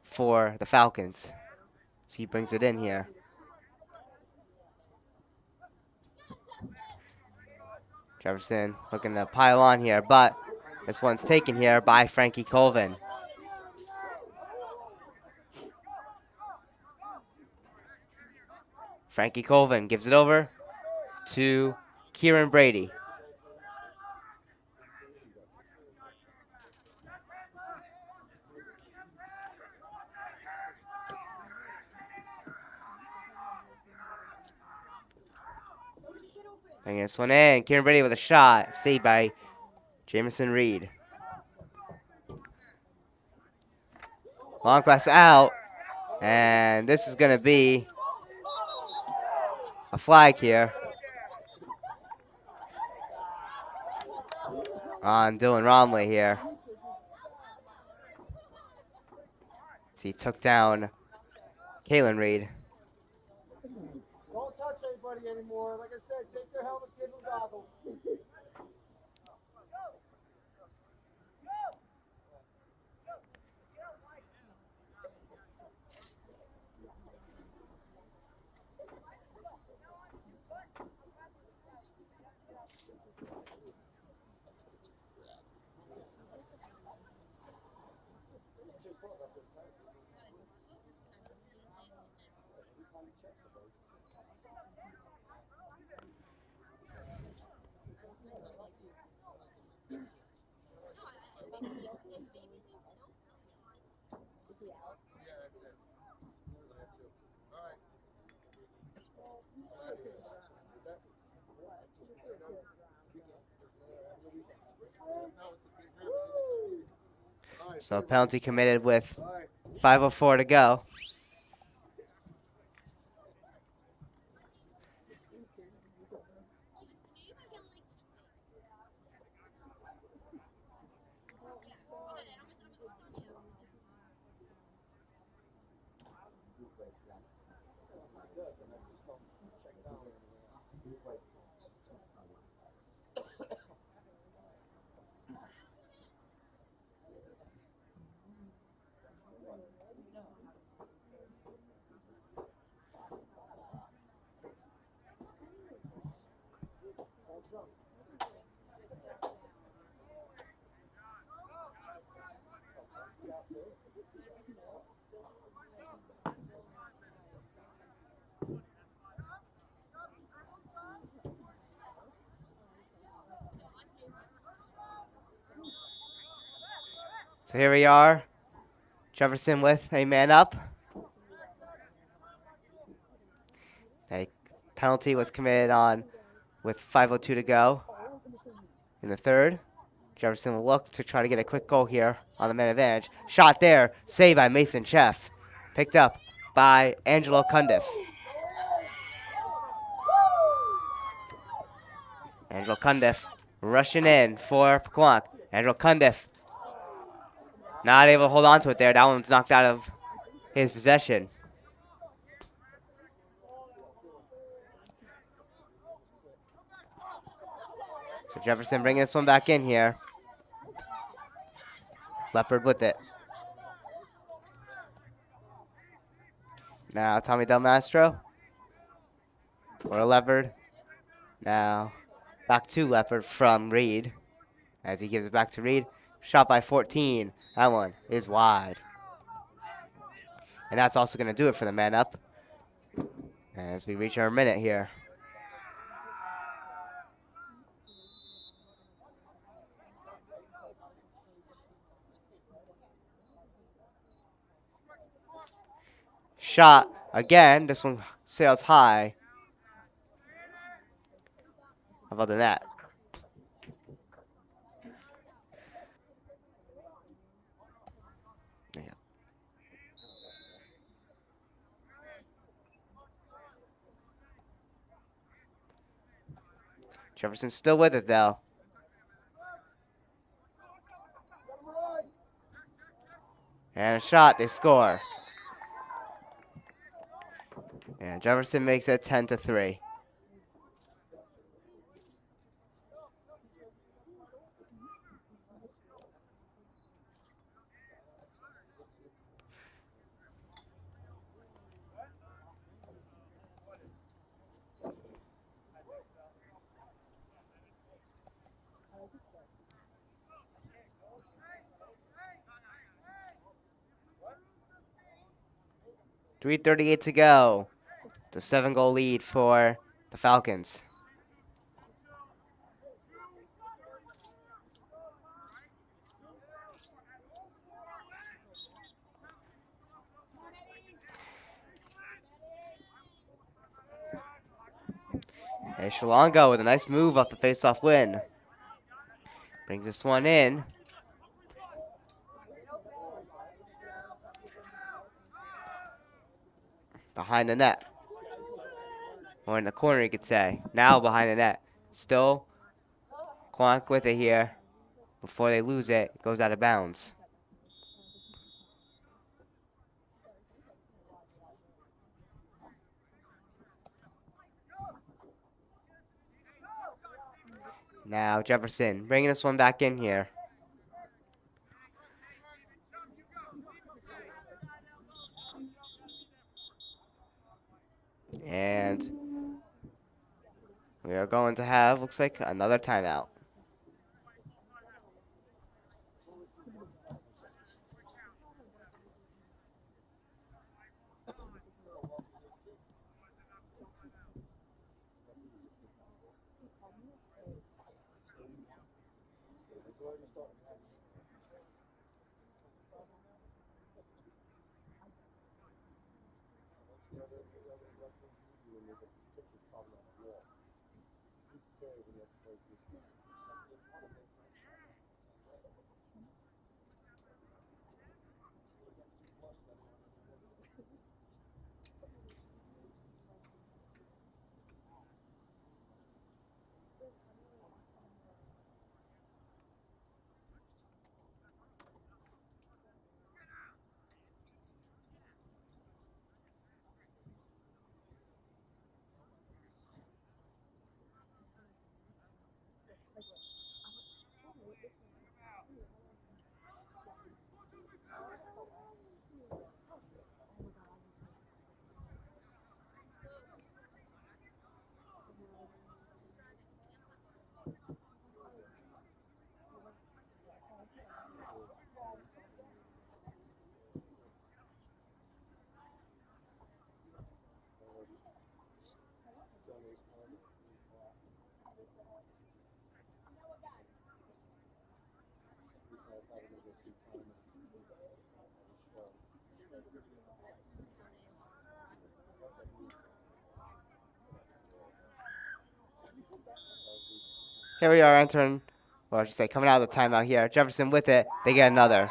for the Falcons. So he brings it in here. Jefferson looking to pile on here, but this one's taken here by Frankie Colvin. Frankie Colvin gives it over to Kieran Brady. Bringing this one in. Kieran Brady with a shot. Saved by Jamison Reed. Long pass out. And this is going to be a flag here on Dylan Romley here. He took down Kalen Reed. Don't touch anybody anymore. Like I said, take their helmets, give them goggles. Yeah, that's it. That too. All right. So penalty committed with 5:04 to go. So here we are. Jefferson with a man up. A penalty was committed on with 5:02 to go in the third. Jefferson will look to try to get a quick goal here on the man advantage. Shot there, saved by Mason Cheff. Picked up by Angelo Cundiff. Angelo Cundiff rushing in for Pequannock. Angelo Cundiff not able to hold on to it there. That one's knocked out of his possession. So Jefferson bringing this one back in here. Leopard with it. Now Tommy Del Mastro for a Leopard. Now back to Leopard from Reed as he gives it back to Reed. Shot by 14. That one is wide. And that's also going to do it for the man up as we reach our minute here. Shot again. This one sails high. How about the net? Yeah. Jefferson's still with it though. And a shot, they score. And Jefferson makes it 10-3. .338 to go. The 7-goal lead for the Falcons. And Shalongo with a nice move off the face-off win. Brings this one in. Behind the net. Or in the corner, you could say. Now behind the net. Still Quank with it here. Before they lose it, it goes out of bounds. Now Jefferson bringing this one back in here. And we are going to have, looks like, another timeout. Here we are entering, or I should say coming out of the timeout here. Jefferson with it. They get another.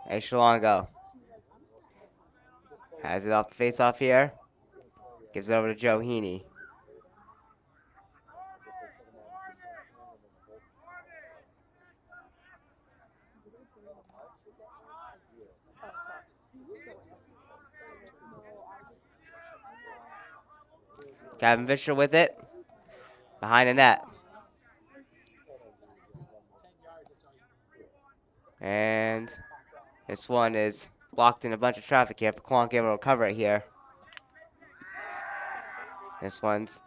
Hey, Shalongo. Has it off the face-off here. Gives it over to Joe Heaney. Gavin Fisher with it. Behind the net. And this one is blocked in a bunch of traffic here. Pequannock able to recover it here. This one's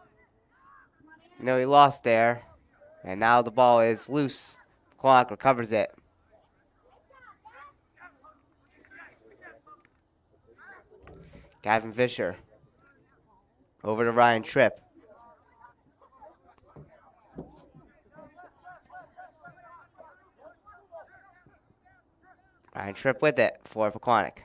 nearly lost there. And now the ball is loose. Pequannock recovers it. Gavin Fisher. Over to Ryan Tripp. Ryan Tripp with it for Pequannock.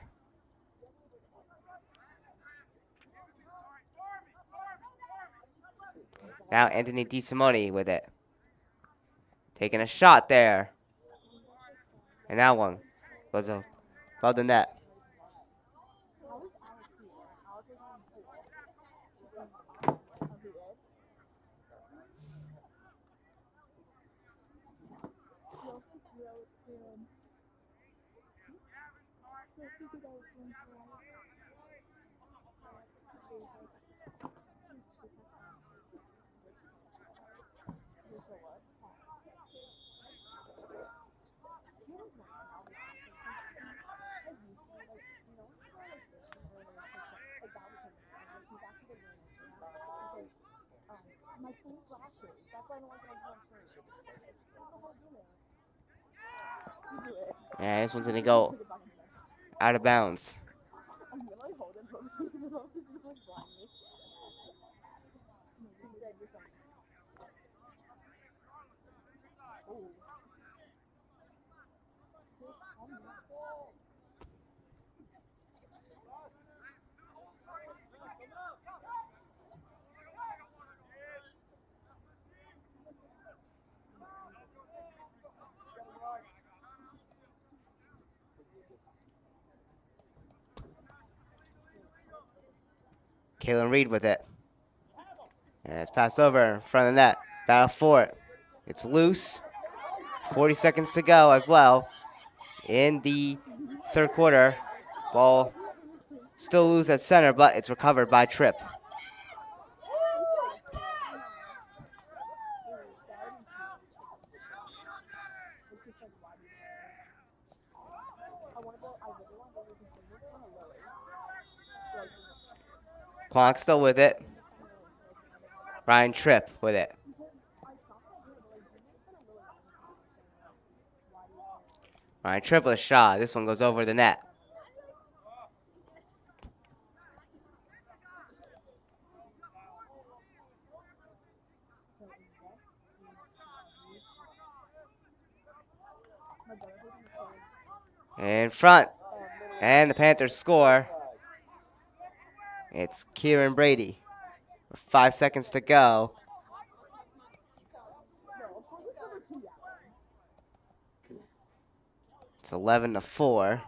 Now Anthony DeSimone with it. Taking a shot there. And that one goes above the net. My phone flashes. That's why I don't like when I'm on stream. You do it. Yeah, this one's going to go out of bounds. I'm gonna like hold it from this little like blind me. He said you're something. Oh. Kalen Reed with it. And it's passed over in front of the net. Battle for it. It's loose. 40 seconds to go as well in the third quarter. Ball still loose at center, but it's recovered by Tripp. Pequannock still with it. Ryan Tripp with it. Ryan Tripp with a shot. This one goes over the net. In front. And the Panthers score. It's Kieran Brady. With 5 seconds to go. It's 11-4.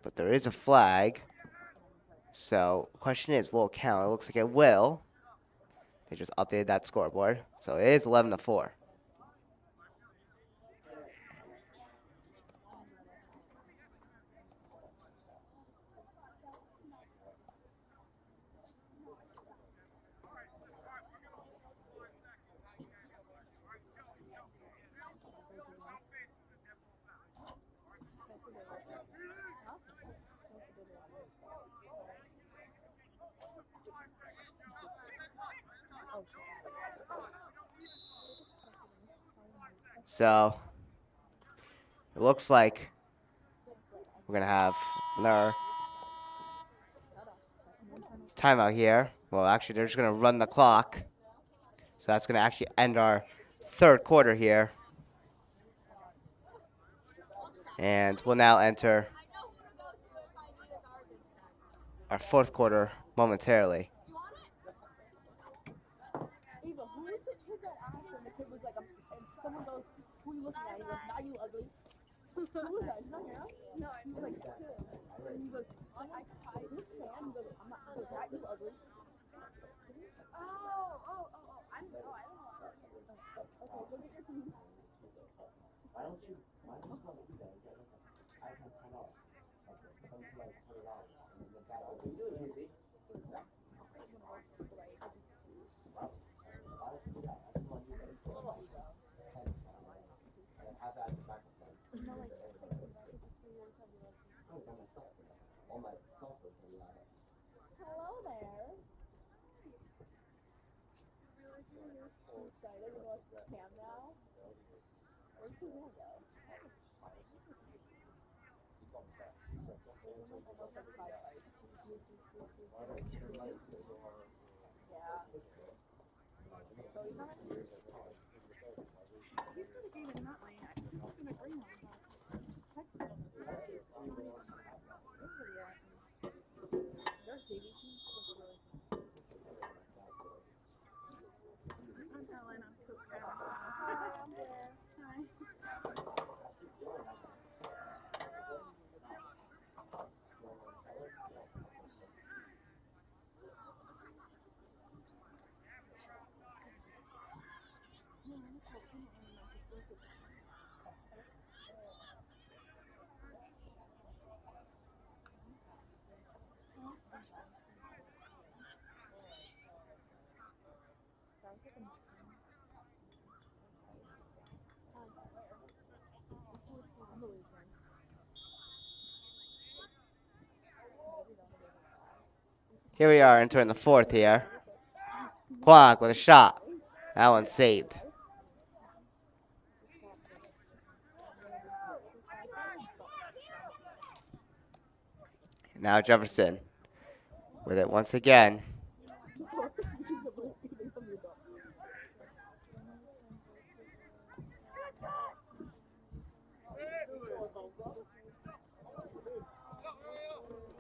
But there is a flag. So the question is, will it count? It looks like it will. They just updated that scoreboard. So it is 11-4. So it looks like we're going to have another timeout here. Well, actually, they're just going to run the clock. So that's going to actually end our third quarter here. And we'll now enter our fourth quarter momentarily. Ava, who is the kid that asked and the kid was like, and someone goes, who are you looking at? He goes, not you, ugly. Who was that? Is not here? No, he was like, and he goes, who's Sam? He goes, I'm not, he goes, not you, ugly. I don't know. Okay, go get your keys. Hello there. I'm excited to watch Cam now. Where's Susanna go? Almost like 5 fights. Yeah. So he's not He's got a game at Nutley. I think he's gonna bring one, but just texted him and said it's not even over yet. their JV team looks really small. I'm Ellen. I'm Cook. Hi, I'm there. Hi. Here we are entering the fourth here. Pequannock with a shot. That one's saved. Now Jefferson with it once again.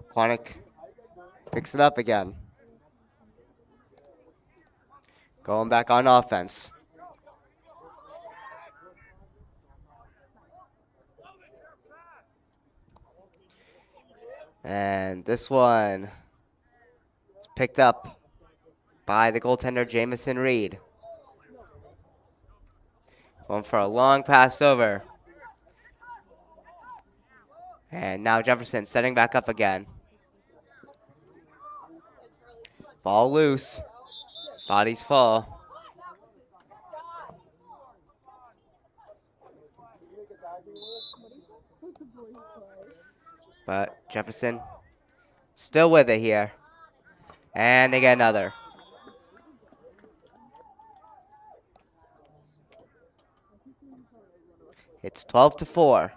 Pequannock picks it up again. Going back on offense. And this one is picked up by the goaltender, Jamison Reed. Going for a long pass over. And now Jefferson setting back up again. Ball loose. Bodies full. But Jefferson still with it here. And they get another. It's 12-4.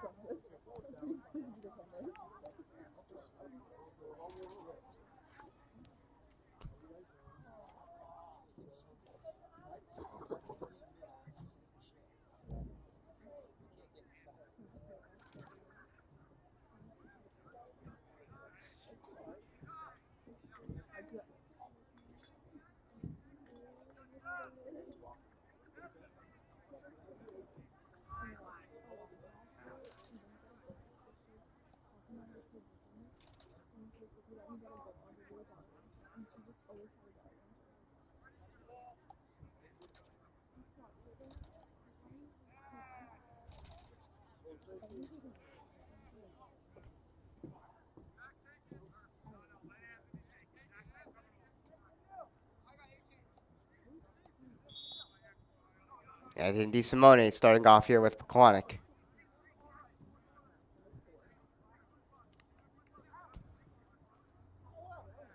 And DeSimone starting off here with Pequannock.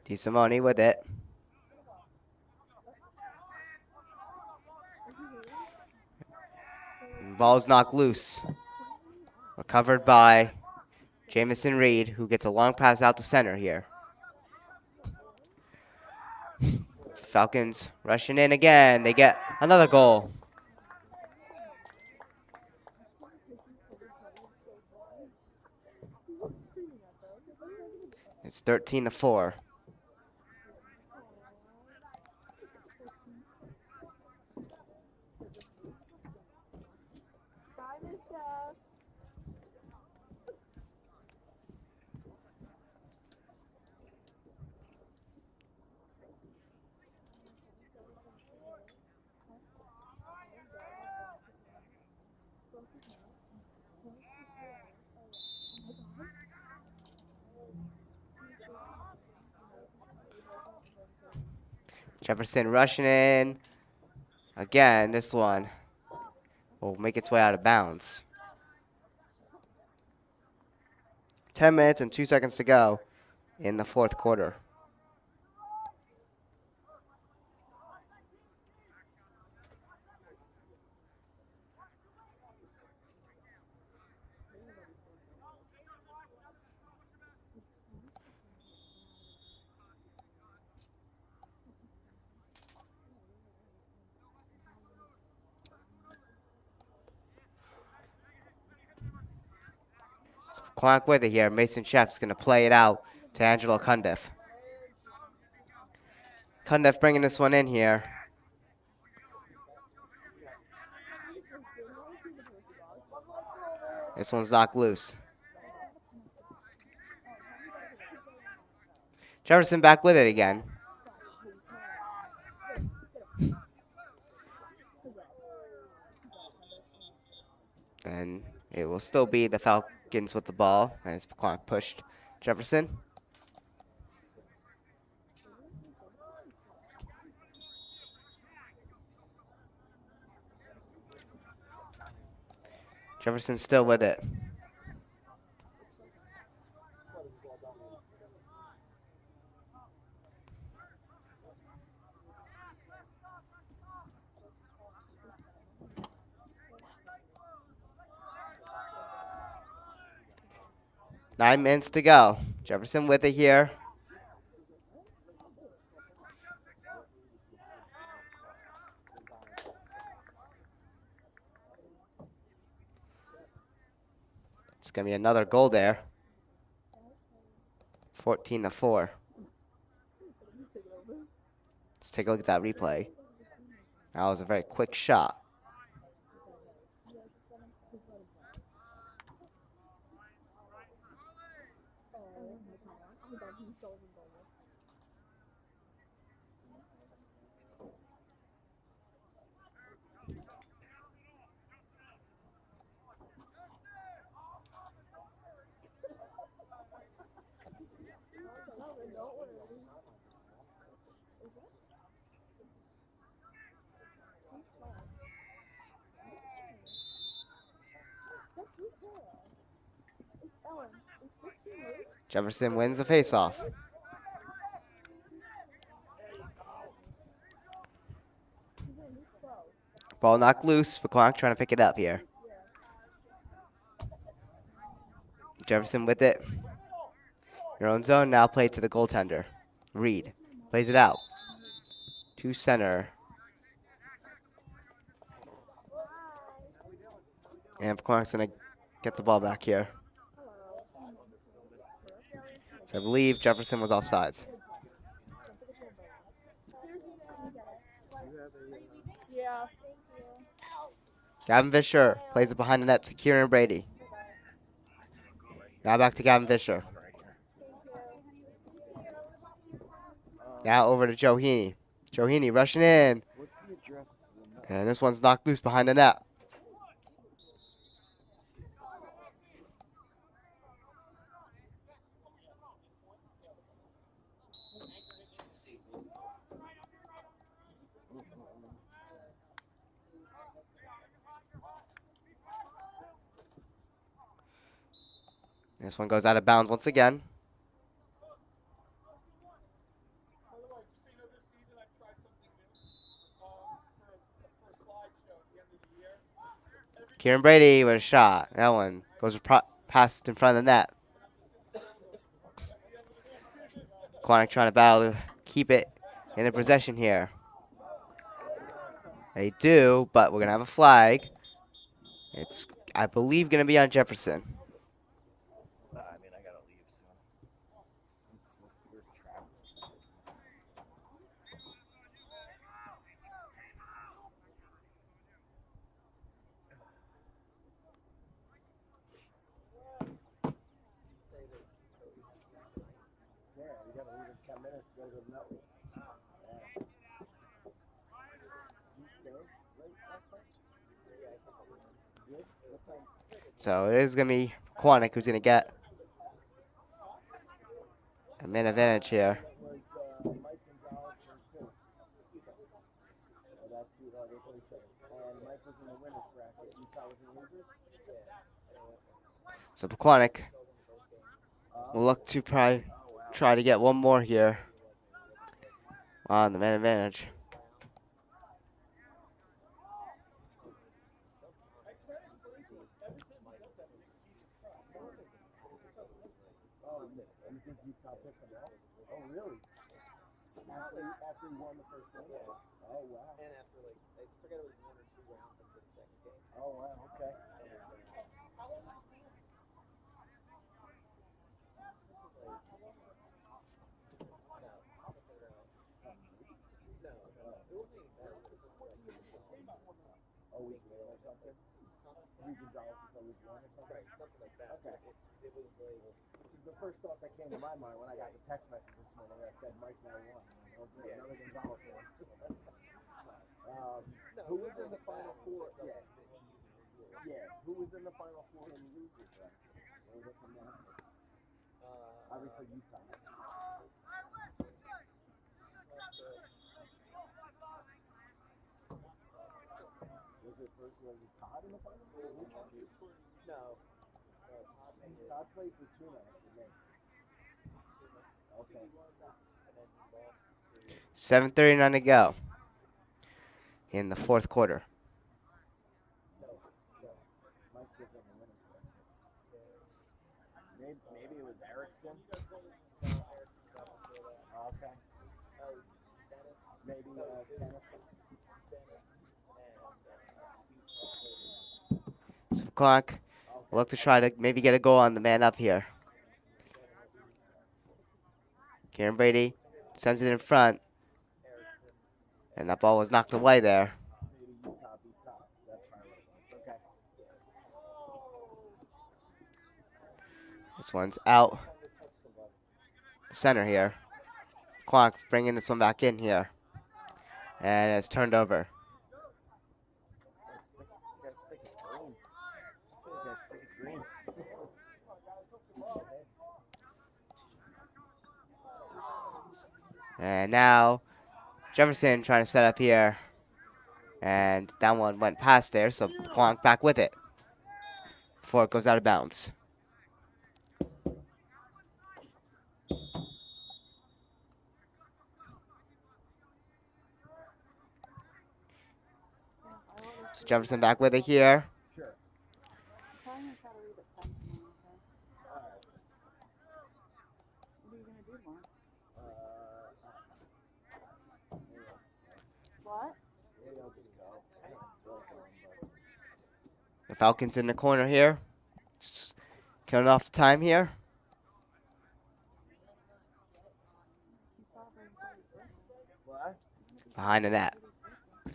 DeSimone with it. Ball's knocked loose. Recovered by Jamison Reed, who gets a long pass out to center here. Falcons rushing in again. They get another goal. It's 13-4. Jefferson rushing in. Again, this one will make its way out of bounds. 10 minutes and 2 seconds to go in the fourth quarter. Pequannock with it here. Mason Chef's going to play it out to Angelo Cundiff. Cundiff bringing this one in here. This one's knocked loose. Jefferson back with it again. And it will still be the Falcons with the ball as Pequannock pushed Jefferson. Jefferson still with it. Nine minutes to go. Jefferson with it here. It's going to be another goal there. 14-4. Let's take a look at that replay. That was a very quick shot. Ellen, is 15 loose? Jefferson wins the faceoff. He's in, he's pro. Ball knocked loose. Pequannock trying to pick it up here. Jefferson with it. Your own zone. Now play to the goaltender. Reed plays it out to center. And Pequannock's going to get the ball back here. So I believe Jefferson was offsides. Yeah. Gavin Fisher plays it behind the net to Kieran Brady. Now back to Gavin Fisher. Now over to Joe Heaney. Joe Heaney rushing in. And this one's knocked loose behind the net. This one goes out of bounds once again. By the way, just so you know, this season I've tried something new for a slideshow at the end of the year. Kieran Brady with a shot. That one goes past in front of the net. Pequannock trying to battle to keep it in a possession here. They do, but we're going to have a flag. It's, I believe, going to be on Jefferson. I mean, I gotta leave soon. There's traffic. Yeah, you gotta leave in 10 minutes to go to the network. Yeah. You stay late last night? Yeah, I think I did. What time? So it is going to be Pequannock who's going to get a man advantage here. Was Mike Gonzalez from Sue. Oh, that's who they played each other. And Mike was in the winners bracket. Utah was in the losers? Yeah. So Pequannock will look to try to get one more here on the man advantage. Oh, you think Utah pissed them off? Oh, really? After he won the first game? Oh, wow. And after, like, I forget it was 1 or 2 rounds into the second game. Oh, wow, okay. Always win or something? Gonzalez is always won or something? Right, something like that. Okay. It was like, which is the first thought that came to my mind when I got the text message this morning that said Mike now won. Oh, great, another Gonzalez won. Who was in the final four? Yeah. Yeah, who was in the final four in the losers bracket? Where did it come down to? Obviously Utah. Was it Todd in the final four? No. Todd played for Tuna after me. Okay. 7:39 to go in the fourth quarter. Mike was in the winning. Maybe it was Erickson. Okay. Maybe tennis. So Pequannock will look to try to maybe get a goal on the man up here. Kieran Brady sends it in front. And that ball was knocked away there. This one's out. Center here. Pequannock bringing this one back in here. And it's turned over. And now Jefferson trying to set up here. And that one went past there, so Pequannock back with it before it goes out of bounds. So Jefferson back with it here. Sure. Probably gonna try to leave at 10 tomorrow, okay? Alright. What are you gonna do tomorrow? Maybe What? I'll just go. I don't feel like going, but The Falcons in the corner here. Just killing off the time here. You celebrating somebody's birthday? what? Behind the net. Oh.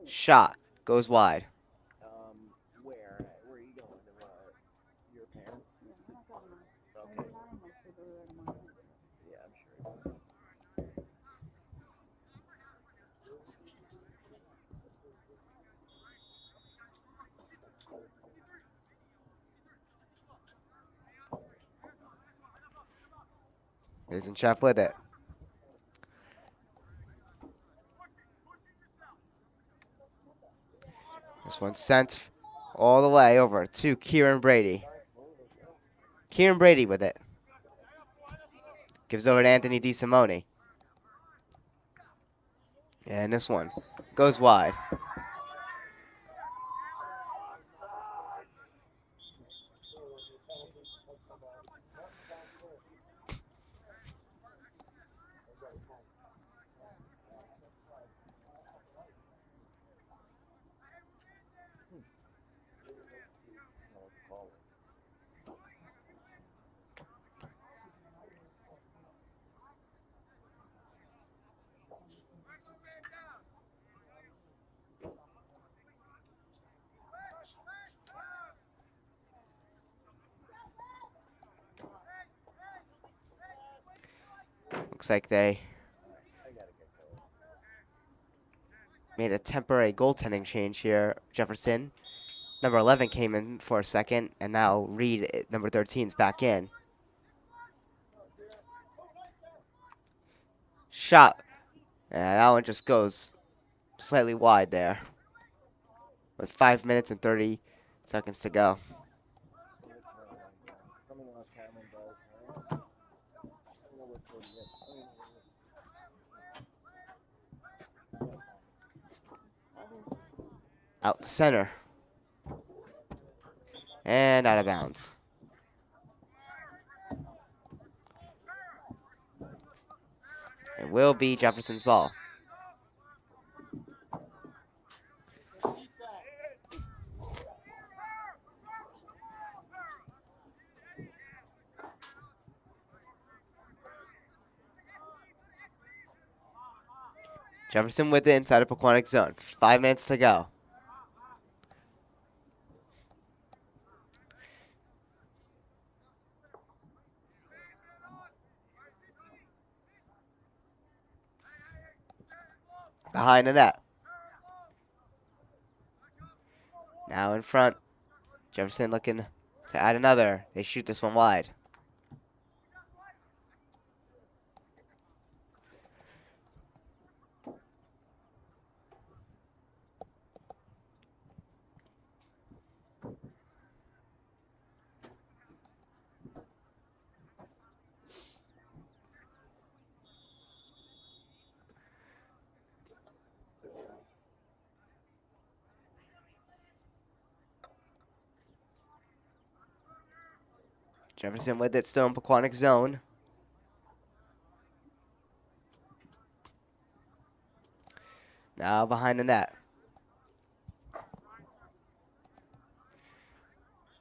Shot. Goes wide. Where? Where are you going? Your parents? Yeah, I'm not going to. Okay. I don't know if they'll go there tomorrow. Yeah, I'm sure. Isn't Chef with it? This one's sent all the way over to Kieran Brady. Kieran Brady with it. Gives over to Anthony DeSimone. And this one goes wide. Looks like they made a temporary goaltending change here. Jefferson, number 11, came in for a second, and now Reed, number 13, is back in. Shot. And that one just goes slightly wide there. With 5 minutes and 30 seconds to go. Let me know what Cameron does. Right? Let me know what Cody is. Out center. And out of bounds. It will be Jefferson's ball. Jefferson with it inside of Pequannock zone. 5 minutes to go. Behind the net. Now in front. Jefferson looking to add another. They shoot this one wide. Jefferson with it still in Pequannock zone. Now behind the net.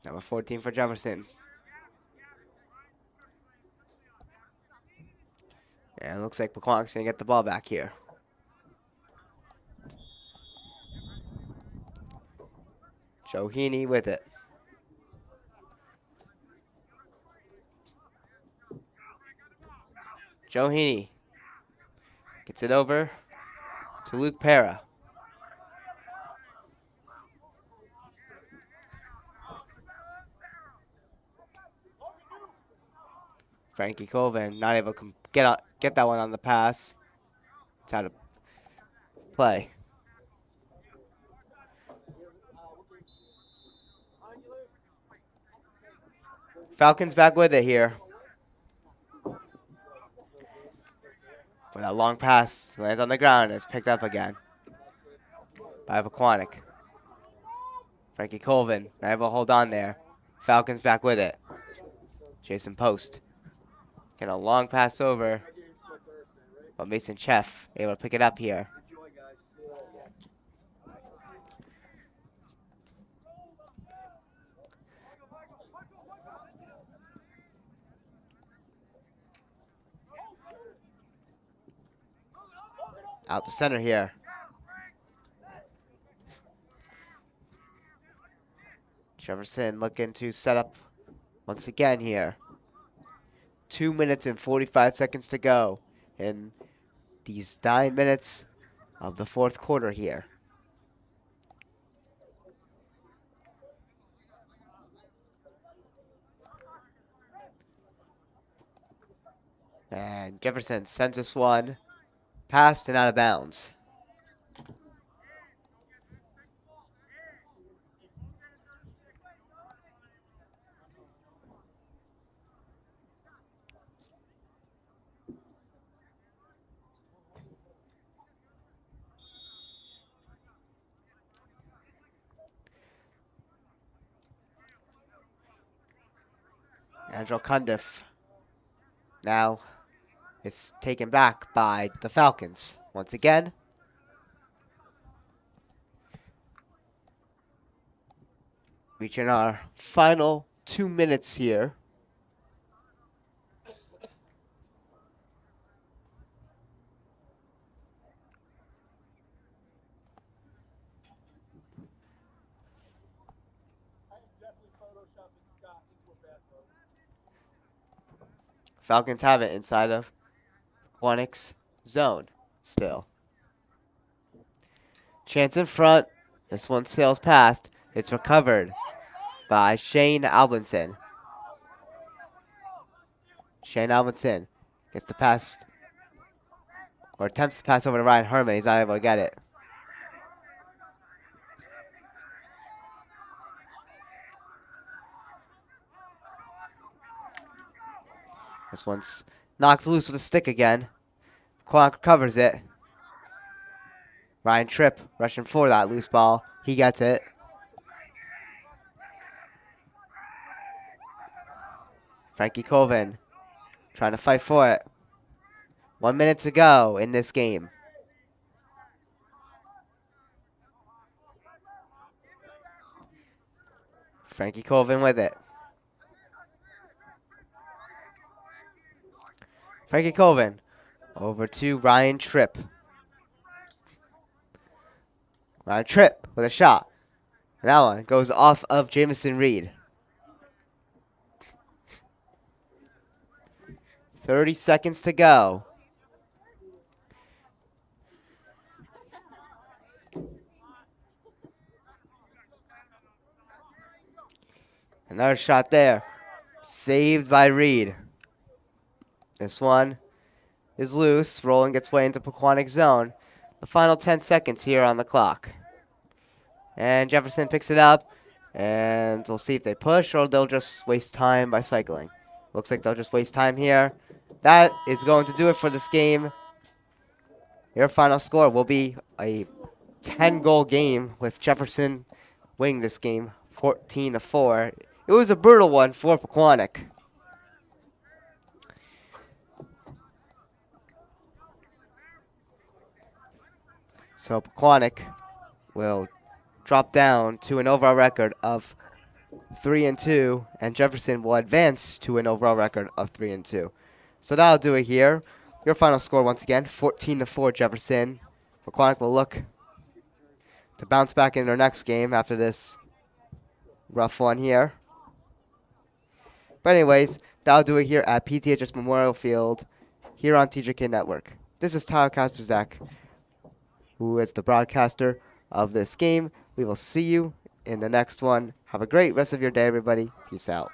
Number 14 for Jefferson. And it looks like Pequannock's going to get the ball back here. Joe Heaney with it. Joe Heaney gets it over to Luke Para. Frankie Colvin not able to get that one on the pass. It's out of play. Falcons back with it here. For that long pass, lands on the ground. It's picked up again. by Pequannock. Frankie Colvin, able to hold on there. Falcons back with it. Jason Post. Getting a long pass over. But Mason Chef able to pick it up here. Out to center here. Jefferson looking to set up once again here. 2 minutes and 45 seconds to go in these 9 minutes of the fourth quarter here. And Jefferson sends this one past and out of bounds. Angel Cundiff now it's taken back by the Falcons once again. Reaching our final 2 minutes here. Falcons have it inside of Pequannock's zone still. Chance in front. This one sails past. It's recovered by Shane Albinson. Shane Albinson gets the pass, or attempts to pass over to Ryan Herman. He's not able to get it. This one's knocked loose with a stick again. Pequannock recovers it. Ryan Tripp rushing for that loose ball. He gets it. Frankie Colvin trying to fight for it. 1 minute to go in this game. Frankie Colvin with it. Frankie Colvin over to Ryan Tripp. Ryan Tripp with a shot. And that one goes off of Jamison Reed. 30 seconds to go. Another shot there. Saved by Reed. This one is loose. Rolling its way into Pequannock's zone. The final 10 seconds here on the clock. And Jefferson picks it up. And we'll see if they push or they'll just waste time by cycling. Looks like they'll just waste time here. That is going to do it for this game. Your final score will be a 10-goal game with Jefferson winning this game 14-4. It was a brutal one for Pequannock. So Pequannock will drop down to an overall record of 3-2, and Jefferson will advance to an overall record of 3-2. So that'll do it here. Your final score once again, 14-4 Jefferson. Pequannock will look to bounce back in their next game after this rough one here. But anyways, that'll do it here at PTHS Memorial Field here on TJK Network. This is Tyler Kasperzak, who is the broadcaster of this game. We will see you in the next one. Have a great rest of your day, everybody. Peace out.